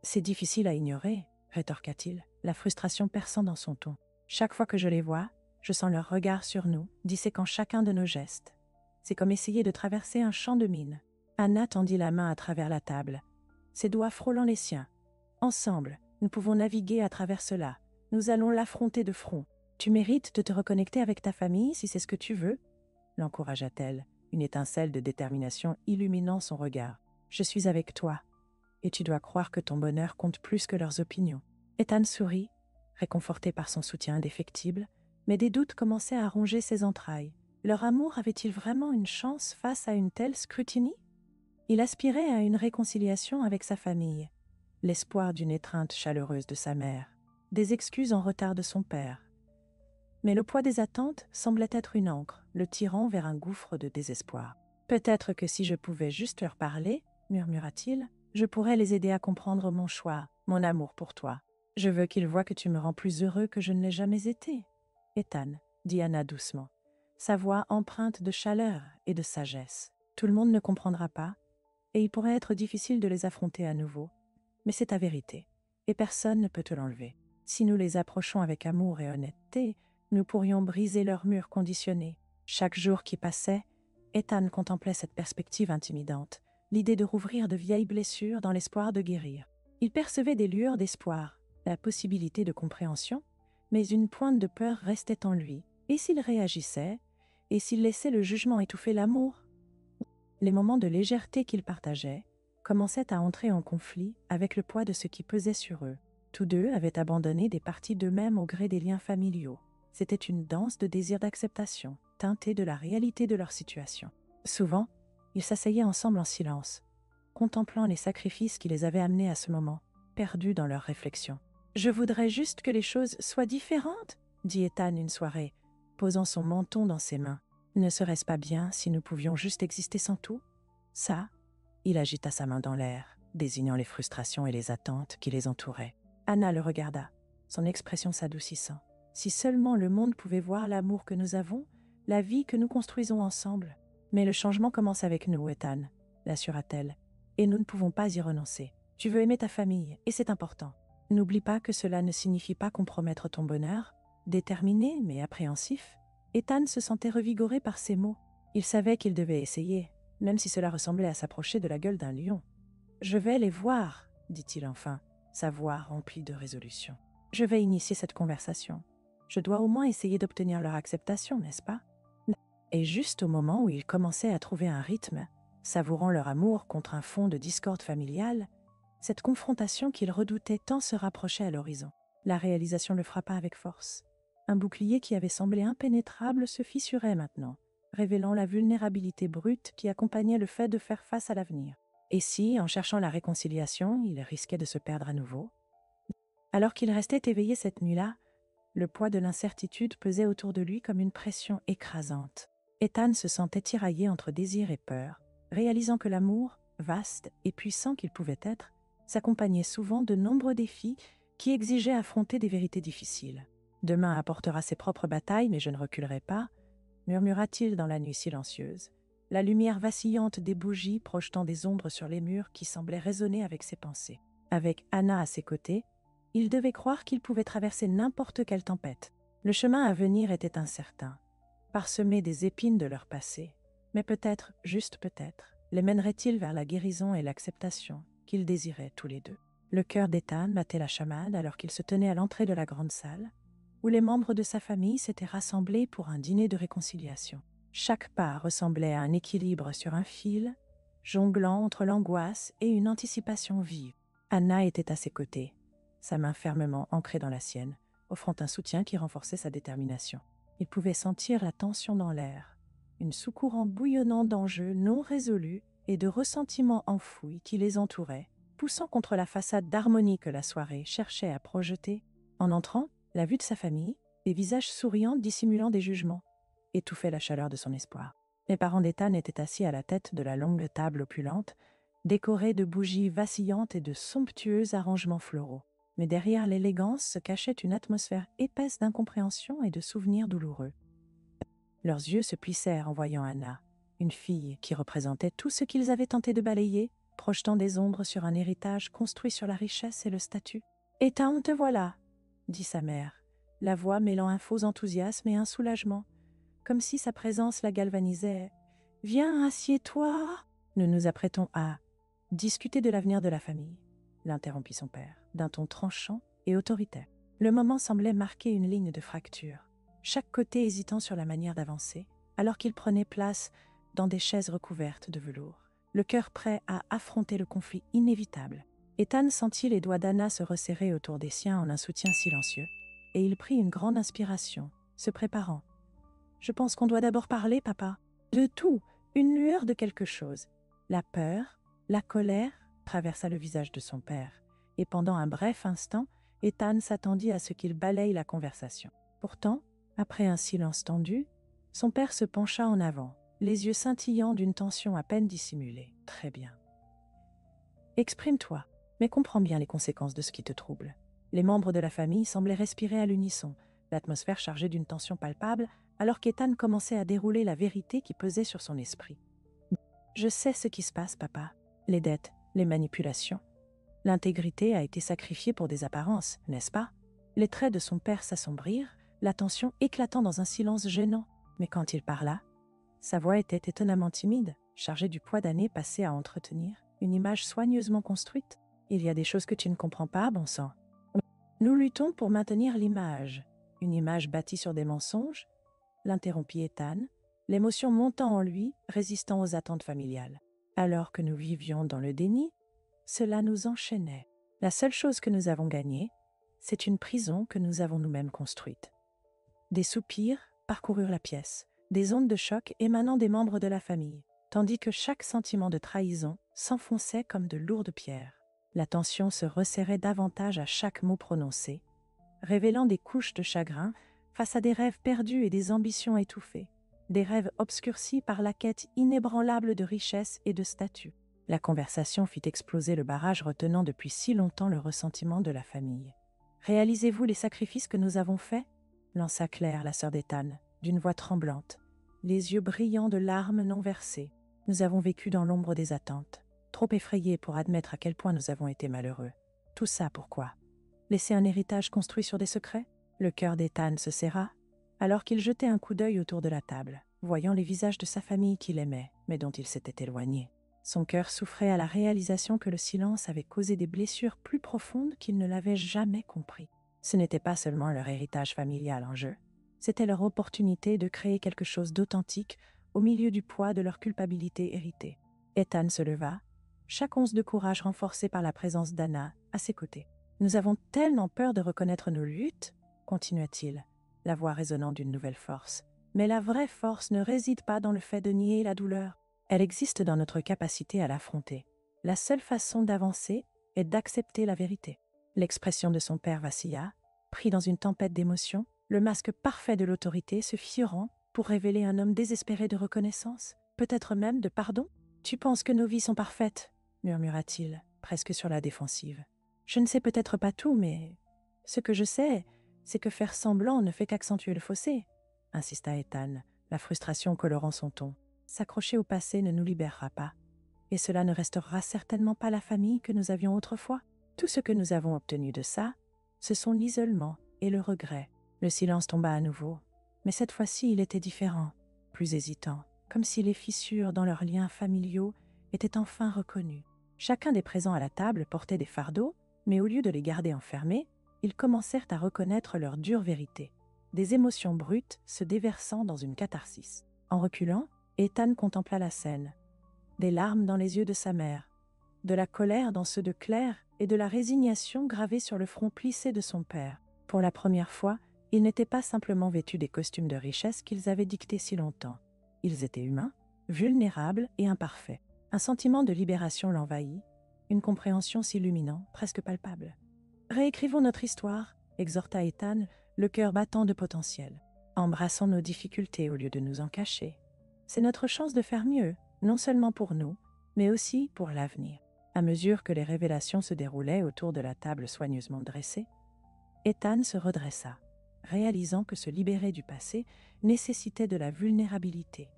c'est difficile à ignorer », rétorqua-t-il, la frustration perçant dans son ton. « Chaque fois que je les vois, je sens leur regard sur nous, disséquant chacun de nos gestes. C'est comme essayer de traverser un champ de mines. » Anna tendit la main à travers la table, ses doigts frôlant les siens. « Ensemble, nous pouvons naviguer à travers cela. Nous allons l'affronter de front. Tu mérites de te reconnecter avec ta famille si c'est ce que tu veux ?» l'encouragea-t-elle, une étincelle de détermination illuminant son regard. « Je suis avec toi. et tu dois croire que ton bonheur compte plus que leurs opinions. Ethan sourit, réconforté par son soutien indéfectible, mais des doutes commençaient à ronger ses entrailles. Leur amour avait-il vraiment une chance face à une telle scrutiny? Il aspirait à une réconciliation avec sa famille, l'espoir d'une étreinte chaleureuse de sa mère, des excuses en retard de son père. Mais le poids des attentes semblait être une ancre, le tirant vers un gouffre de désespoir. « Peut-être que si je pouvais juste leur parler, murmura-t-il, je pourrais les aider à comprendre mon choix, mon amour pour toi. Je veux qu'ils voient que tu me rends plus heureux que je ne l'ai jamais été. » Ethan, dit Anna doucement, sa voix empreinte de chaleur et de sagesse. Tout le monde ne comprendra pas, et il pourrait être difficile de les affronter à nouveau. Mais c'est ta vérité, et personne ne peut te l'enlever. Si nous les approchons avec amour et honnêteté, nous pourrions briser leurs murs conditionnés. Chaque jour qui passait, Ethan contemplait cette perspective intimidante, l'idée de rouvrir de vieilles blessures dans l'espoir de guérir. Il percevait des lueurs d'espoir, la possibilité de compréhension, mais une pointe de peur restait en lui. Et s'il réagissait? Et s'il laissait le jugement étouffer l'amour? Les moments de légèreté qu'ils partageaient commençaient à entrer en conflit avec le poids de ce qui pesait sur eux. Tous deux avaient abandonné des parties d'eux-mêmes au gré des liens familiaux. C'était une danse de désir d'acceptation, teintée de la réalité de leur situation. Souvent, ils s'asseyaient ensemble en silence, contemplant les sacrifices qui les avaient amenés à ce moment, perdus dans leurs réflexions. « Je voudrais juste que les choses soient différentes, » dit Ethan une soirée, posant son menton dans ses mains. « Ne serait-ce pas bien si nous pouvions juste exister sans tout? Ça ?» Il agita sa main dans l'air, désignant les frustrations et les attentes qui les entouraient. Anna le regarda, son expression s'adoucissant. « Si seulement le monde pouvait voir l'amour que nous avons, la vie que nous construisons ensemble. » « Mais le changement commence avec nous, Ethan, » l'assura-t-elle, « et nous ne pouvons pas y renoncer. Tu veux aimer ta famille, et c'est important. N'oublie pas que cela ne signifie pas compromettre ton bonheur. » Déterminé, mais appréhensif, Ethan se sentait revigoré par ces mots. Il savait qu'il devait essayer, même si cela ressemblait à s'approcher de la gueule d'un lion. « Je vais les voir, » dit-il enfin, sa voix remplie de résolution. « Je vais initier cette conversation. Je dois au moins essayer d'obtenir leur acceptation, n'est-ce pas? » Et juste au moment où ils commençaient à trouver un rythme, savourant leur amour contre un fond de discorde familiale, cette confrontation qu'ils redoutaient tant se rapprochait à l'horizon. La réalisation le frappa avec force. Un bouclier qui avait semblé impénétrable se fissurait maintenant, révélant la vulnérabilité brute qui accompagnait le fait de faire face à l'avenir. Et si, en cherchant la réconciliation, il risquait de se perdre à nouveau? Alors qu'il restait éveillé cette nuit-là, le poids de l'incertitude pesait autour de lui comme une pression écrasante. Ethan se sentait tiraillé entre désir et peur, réalisant que l'amour, vaste et puissant qu'il pouvait être, s'accompagnait souvent de nombreux défis qui exigeaient affronter des vérités difficiles. « Demain apportera ses propres batailles, mais je ne reculerai pas », murmura-t-il dans la nuit silencieuse, la lumière vacillante des bougies projetant des ombres sur les murs qui semblaient résonner avec ses pensées. Avec Anna à ses côtés, il devait croire qu'il pouvait traverser n'importe quelle tempête. Le chemin à venir était incertain, parsemé des épines de leur passé, mais peut-être, juste peut-être, les mènerait-il vers la guérison et l'acceptation qu'ils désiraient tous les deux. Le cœur d'Ethan battait la chamade alors qu'il se tenait à l'entrée de la grande salle, où les membres de sa famille s'étaient rassemblés pour un dîner de réconciliation. Chaque pas ressemblait à un équilibre sur un fil, jonglant entre l'angoisse et une anticipation vive. Anna était à ses côtés, sa main fermement ancrée dans la sienne, offrant un soutien qui renforçait sa détermination. Il pouvait sentir la tension dans l'air, une sous-courant bouillonnant d'enjeux non résolus et de ressentiments enfouis qui les entouraient, poussant contre la façade d'harmonie que la soirée cherchait à projeter. En entrant, la vue de sa famille, des visages souriants dissimulant des jugements, étouffait la chaleur de son espoir. Les parents d'Ethan étaient assis à la tête de la longue table opulente, décorée de bougies vacillantes et de somptueux arrangements floraux. Mais derrière l'élégance se cachait une atmosphère épaisse d'incompréhension et de souvenirs douloureux. Leurs yeux se plissèrent en voyant Anna, une fille qui représentait tout ce qu'ils avaient tenté de balayer, projetant des ombres sur un héritage construit sur la richesse et le statut. « Ethan, te voilà !» dit sa mère, la voix mêlant un faux enthousiasme et un soulagement, comme si sa présence la galvanisait. « Viens, assieds-toi !»« Nous nous apprêtons à discuter de l'avenir de la famille », l'interrompit son père, d'un ton tranchant et autoritaire. Le moment semblait marquer une ligne de fracture, chaque côté hésitant sur la manière d'avancer, alors qu'ils prenaient place dans des chaises recouvertes de velours, le cœur prêt à affronter le conflit inévitable. Ethan sentit les doigts d'Anna se resserrer autour des siens en un soutien silencieux, et il prit une grande inspiration, se préparant. « Je pense qu'on doit d'abord parler, papa. De tout, une lueur de quelque chose. » La peur, la colère traversa le visage de son père, et pendant un bref instant, Ethan s'attendit à ce qu'il balaye la conversation. Pourtant, après un silence tendu, son père se pencha en avant, les yeux scintillants d'une tension à peine dissimulée. « Très bien. Exprime-toi, mais comprends bien les conséquences de ce qui te trouble. » Les membres de la famille semblaient respirer à l'unisson, l'atmosphère chargée d'une tension palpable, alors qu'Ethan commençait à dérouler la vérité qui pesait sur son esprit. « Je sais ce qui se passe, papa. Les dettes, les manipulations. L'intégrité a été sacrifiée pour des apparences, n'est-ce pas ?» Les traits de son père s'assombrirent, la tension éclatant dans un silence gênant. Mais quand il parla, sa voix était étonnamment timide, chargée du poids d'années passées à entretenir, une image soigneusement construite. « Il y a des choses que tu ne comprends pas, bon sang. Nous luttons pour maintenir l'image. Une image bâtie sur des mensonges ?» l'interrompit Ethan, l'émotion montant en lui, résistant aux attentes familiales. Alors que nous vivions dans le déni, cela nous enchaînait. La seule chose que nous avons gagnée, c'est une prison que nous avons nous-mêmes construite. Des soupirs parcoururent la pièce, des ondes de choc émanant des membres de la famille, tandis que chaque sentiment de trahison s'enfonçait comme de lourdes pierres. La tension se resserrait davantage à chaque mot prononcé, révélant des couches de chagrin face à des rêves perdus et des ambitions étouffées, des rêves obscurcis par la quête inébranlable de richesse et de statut. La conversation fit exploser le barrage retenant depuis si longtemps le ressentiment de la famille. « Réalisez-vous les sacrifices que nous avons faits ?» lança Claire, la sœur d'Ethan, d'une voix tremblante, les yeux brillants de larmes non versées. « Nous avons vécu dans l'ombre des attentes, trop effrayés pour admettre à quel point nous avons été malheureux. Tout ça pourquoi? Laisser un héritage construit sur des secrets ?» Le cœur d'Ethan se serra, alors qu'il jetait un coup d'œil autour de la table, voyant les visages de sa famille qu'il aimait, mais dont il s'était éloigné. Son cœur souffrait à la réalisation que le silence avait causé des blessures plus profondes qu'il ne l'avait jamais compris. Ce n'était pas seulement leur héritage familial en jeu, c'était leur opportunité de créer quelque chose d'authentique au milieu du poids de leur culpabilité héritée. Ethan se leva, chaque once de courage renforcé par la présence d'Anna à ses côtés. « Nous avons tellement peur de reconnaître nos luttes, » continua-t-il, la voix résonnant d'une nouvelle force. « Mais la vraie force ne réside pas dans le fait de nier la douleur. Elle existe dans notre capacité à l'affronter. La seule façon d'avancer est d'accepter la vérité. » L'expression de son père vacilla, pris dans une tempête d'émotions, le masque parfait de l'autorité se fit rang pour révéler un homme désespéré de reconnaissance, peut-être même de pardon. « Tu penses que nos vies sont parfaites ?» murmura-t-il, presque sur la défensive. « Je ne sais peut-être pas tout, mais ce que je sais, c'est que faire semblant ne fait qu'accentuer le fossé, » insista Ethan, la frustration colorant son ton. « S'accrocher au passé ne nous libérera pas, et cela ne restaurera certainement pas la famille que nous avions autrefois. Tout ce que nous avons obtenu de ça, ce sont l'isolement et le regret. » Le silence tomba à nouveau, mais cette fois-ci il était différent, plus hésitant, comme si les fissures dans leurs liens familiaux étaient enfin reconnues. Chacun des présents à la table portait des fardeaux, mais au lieu de les garder enfermés, ils commencèrent à reconnaître leur dure vérité, des émotions brutes se déversant dans une catharsis. En reculant, Ethan contempla la scène, des larmes dans les yeux de sa mère, de la colère dans ceux de Claire et de la résignation gravée sur le front plissé de son père. Pour la première fois, ils n'étaient pas simplement vêtus des costumes de richesse qu'ils avaient dictés si longtemps. Ils étaient humains, vulnérables et imparfaits. Un sentiment de libération l'envahit, une compréhension s'illuminant, presque palpable. « Réécrivons notre histoire », exhorta Ethan, le cœur battant de potentiel. « Embrassons nos difficultés au lieu de nous en cacher. C'est notre chance de faire mieux, non seulement pour nous, mais aussi pour l'avenir. » À mesure que les révélations se déroulaient autour de la table soigneusement dressée, Ethan se redressa, réalisant que se libérer du passé nécessitait de la vulnérabilité,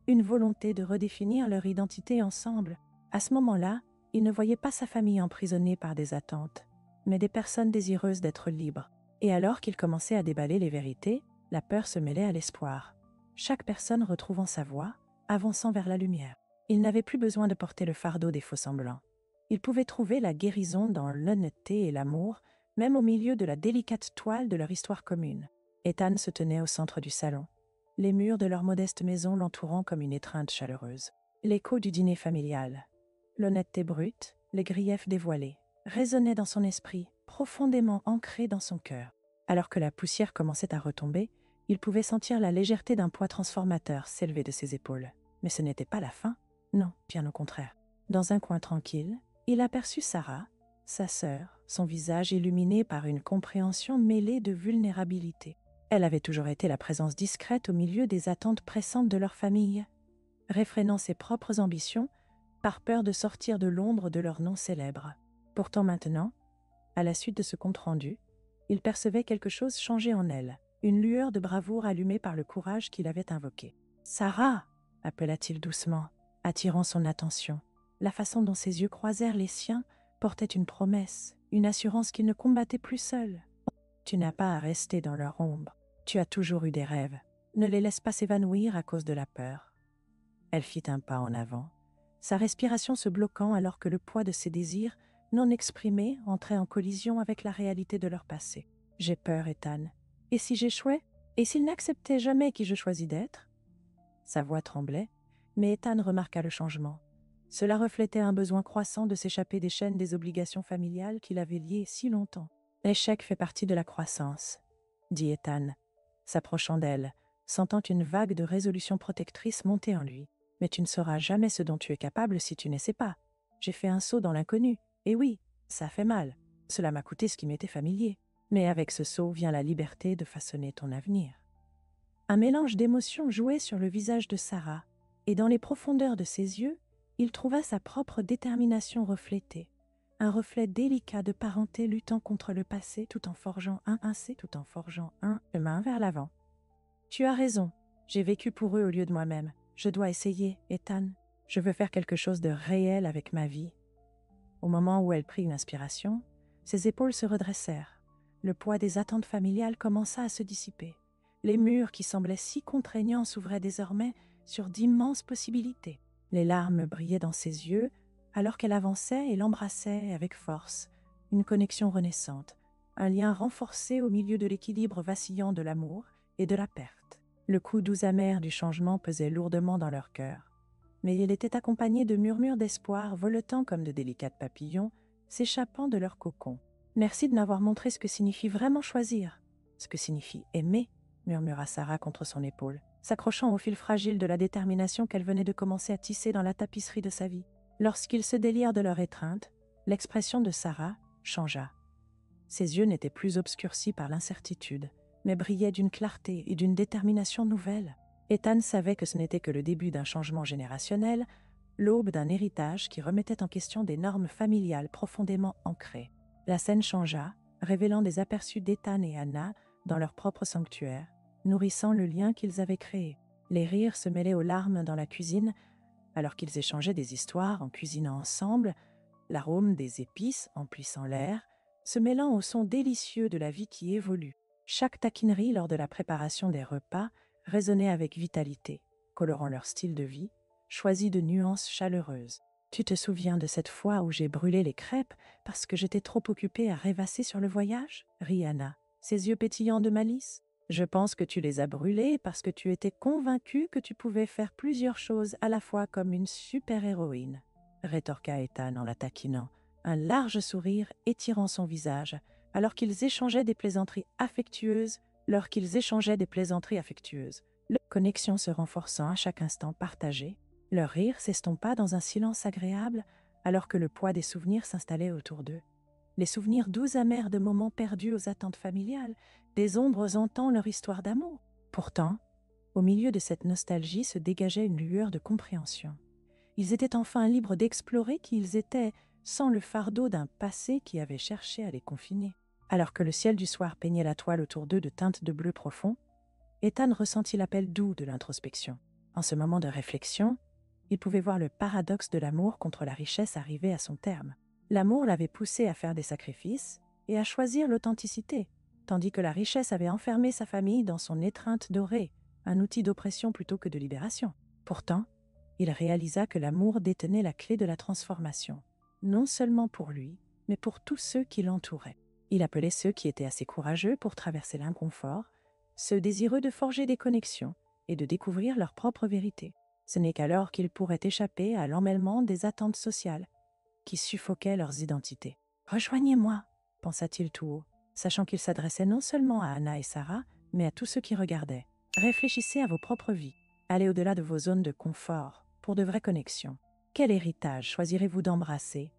une volonté de redéfinir leur identité ensemble. À ce moment-là, il ne voyait pas sa famille emprisonnée par des attentes, mais des personnes désireuses d'être libres. Et alors qu'il commençait à déballer les vérités, la peur se mêlait à l'espoir. Chaque personne retrouvant sa voie, avançant vers la lumière. Il n'avait plus besoin de porter le fardeau des faux-semblants. Il pouvait trouver la guérison dans l'honnêteté et l'amour, même au milieu de la délicate toile de leur histoire commune. Ethan se tenait au centre du salon, les murs de leur modeste maison l'entourant comme une étreinte chaleureuse. L'écho du dîner familial, l'honnêteté brute, les griefs dévoilés. résonnait dans son esprit, profondément ancré dans son cœur. Alors que la poussière commençait à retomber, il pouvait sentir la légèreté d'un poids transformateur s'élever de ses épaules. Mais ce n'était pas la fin, non, bien au contraire. Dans un coin tranquille, il aperçut Sarah, sa sœur, son visage illuminé par une compréhension mêlée de vulnérabilité. Elle avait toujours été la présence discrète au milieu des attentes pressantes de leur famille, réfrénant ses propres ambitions par peur de sortir de l'ombre de leur nom célèbre. Pourtant maintenant, à la suite de ce compte-rendu, il percevait quelque chose changer en elle, une lueur de bravoure allumée par le courage qu'il avait invoqué. « Sarah !» appela-t-il doucement, attirant son attention. La façon dont ses yeux croisèrent les siens portait une promesse, une assurance qu'il ne combattait plus seul. « Tu n'as pas à rester dans leur ombre. Tu as toujours eu des rêves. Ne les laisse pas s'évanouir à cause de la peur. » Elle fit un pas en avant, sa respiration se bloquant alors que le poids de ses désirs non exprimés entrait en collision avec la réalité de leur passé. « J'ai peur, Ethan. Et si j'échouais? Et s'il n'acceptait jamais qui je choisis d'être ?» Sa voix tremblait, mais Ethan remarqua le changement. Cela reflétait un besoin croissant de s'échapper des chaînes des obligations familiales qui l'avaient lié si longtemps. « L'échec fait partie de la croissance, » dit Ethan, s'approchant d'elle, sentant une vague de résolution protectrice monter en lui. « Mais tu ne sauras jamais ce dont tu es capable si tu n'essaies pas. J'ai fait un saut dans l'inconnu, et oui, ça fait mal. Cela m'a coûté ce qui m'était familier. Mais avec ce saut vient la liberté de façonner ton avenir. » Un mélange d'émotions jouait sur le visage de Sarah, et dans les profondeurs de ses yeux, il trouva sa propre détermination reflétée, un reflet délicat de parenté luttant contre le passé tout en forgeant un chemin vers l'avant. « Tu as raison, j'ai vécu pour eux au lieu de moi-même. Je dois essayer, Ethan. Je veux faire quelque chose de réel avec ma vie. » Au moment où elle prit une inspiration, ses épaules se redressèrent. Le poids des attentes familiales commença à se dissiper. Les murs qui semblaient si contraignants s'ouvraient désormais sur d'immenses possibilités. Les larmes brillaient dans ses yeux alors qu'elle avançait et l'embrassait avec force. Une connexion renaissante, un lien renforcé au milieu de l'équilibre vacillant de l'amour et de la perte. Le coup doux amer du changement pesait lourdement dans leur cœur. Mais il était accompagné de murmures d'espoir voletant comme de délicates papillons, s'échappant de leur cocon. « Merci de m'avoir montré ce que signifie vraiment choisir, ce que signifie aimer, » murmura Sarah contre son épaule, s'accrochant au fil fragile de la détermination qu'elle venait de commencer à tisser dans la tapisserie de sa vie. Lorsqu'ils se délièrent de leur étreinte, l'expression de Sarah changea. Ses yeux n'étaient plus obscurcis par l'incertitude, mais brillaient d'une clarté et d'une détermination nouvelles. Ethan savait que ce n'était que le début d'un changement générationnel, l'aube d'un héritage qui remettait en question des normes familiales profondément ancrées. La scène changea, révélant des aperçus d'Ethan et Anna dans leur propre sanctuaire, nourrissant le lien qu'ils avaient créé. Les rires se mêlaient aux larmes dans la cuisine, alors qu'ils échangeaient des histoires en cuisinant ensemble, l'arôme des épices emplissant l'air, se mêlant au son délicieux de la vie qui évolue. Chaque taquinerie lors de la préparation des repas résonnait avec vitalité, colorant leur style de vie, choisi de nuances chaleureuses. « Tu te souviens de cette fois où j'ai brûlé les crêpes parce que j'étais trop occupée à rêvasser sur le voyage ?» rit Anna, ses yeux pétillants de malice. « Je pense que tu les as brûlées parce que tu étais convaincue que tu pouvais faire plusieurs choses à la fois comme une super-héroïne, » rétorqua Ethan en la taquinant, un large sourire étirant son visage, alors qu'ils échangeaient des plaisanteries affectueuses, La connexion se renforçant à chaque instant partagé, leur rire s'estompa dans un silence agréable alors que le poids des souvenirs s'installait autour d'eux. Les souvenirs doux amers de moments perdus aux attentes familiales, des ombres hantant leur histoire d'amour. Pourtant, au milieu de cette nostalgie se dégageait une lueur de compréhension. Ils étaient enfin libres d'explorer qui ils étaient, sans le fardeau d'un passé qui avait cherché à les confiner. Alors que le ciel du soir peignait la toile autour d'eux de teintes de bleu profond, Ethan ressentit l'appel doux de l'introspection. En ce moment de réflexion, il pouvait voir le paradoxe de l'amour contre la richesse arriver à son terme. L'amour l'avait poussé à faire des sacrifices et à choisir l'authenticité, tandis que la richesse avait enfermé sa famille dans son étreinte dorée, un outil d'oppression plutôt que de libération. Pourtant, il réalisa que l'amour détenait la clé de la transformation, non seulement pour lui, mais pour tous ceux qui l'entouraient. Il appelait ceux qui étaient assez courageux pour traverser l'inconfort, ceux désireux de forger des connexions et de découvrir leur propre vérité. Ce n'est qu'alors qu'ils pourraient échapper à l'emmêlement des attentes sociales qui suffoquaient leurs identités. Rejoignez-moi, pensa-t-il tout haut, sachant qu'il s'adressait non seulement à Anna et Sarah, mais à tous ceux qui regardaient. Réfléchissez à vos propres vies. Allez au-delà de vos zones de confort, pour de vraies connexions. Quel héritage choisirez-vous d'embrasser?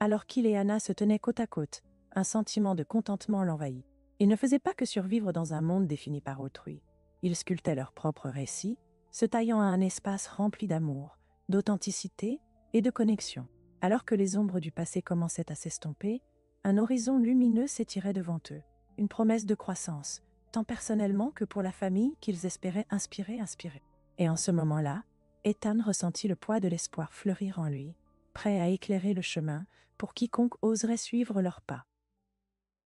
Alors qu'il et Anna se tenaient côte à côte, un sentiment de contentement l'envahit. Ils ne faisaient pas que survivre dans un monde défini par autrui. Ils sculptaient leur propre récit, se taillant un espace rempli d'amour, d'authenticité et de connexion. Alors que les ombres du passé commençaient à s'estomper, un horizon lumineux s'étirait devant eux, une promesse de croissance, tant personnellement que pour la famille qu'ils espéraient inspirer. Et en ce moment-là, Ethan ressentit le poids de l'espoir fleurir en lui, prêt à éclairer le chemin pour quiconque oserait suivre leurs pas.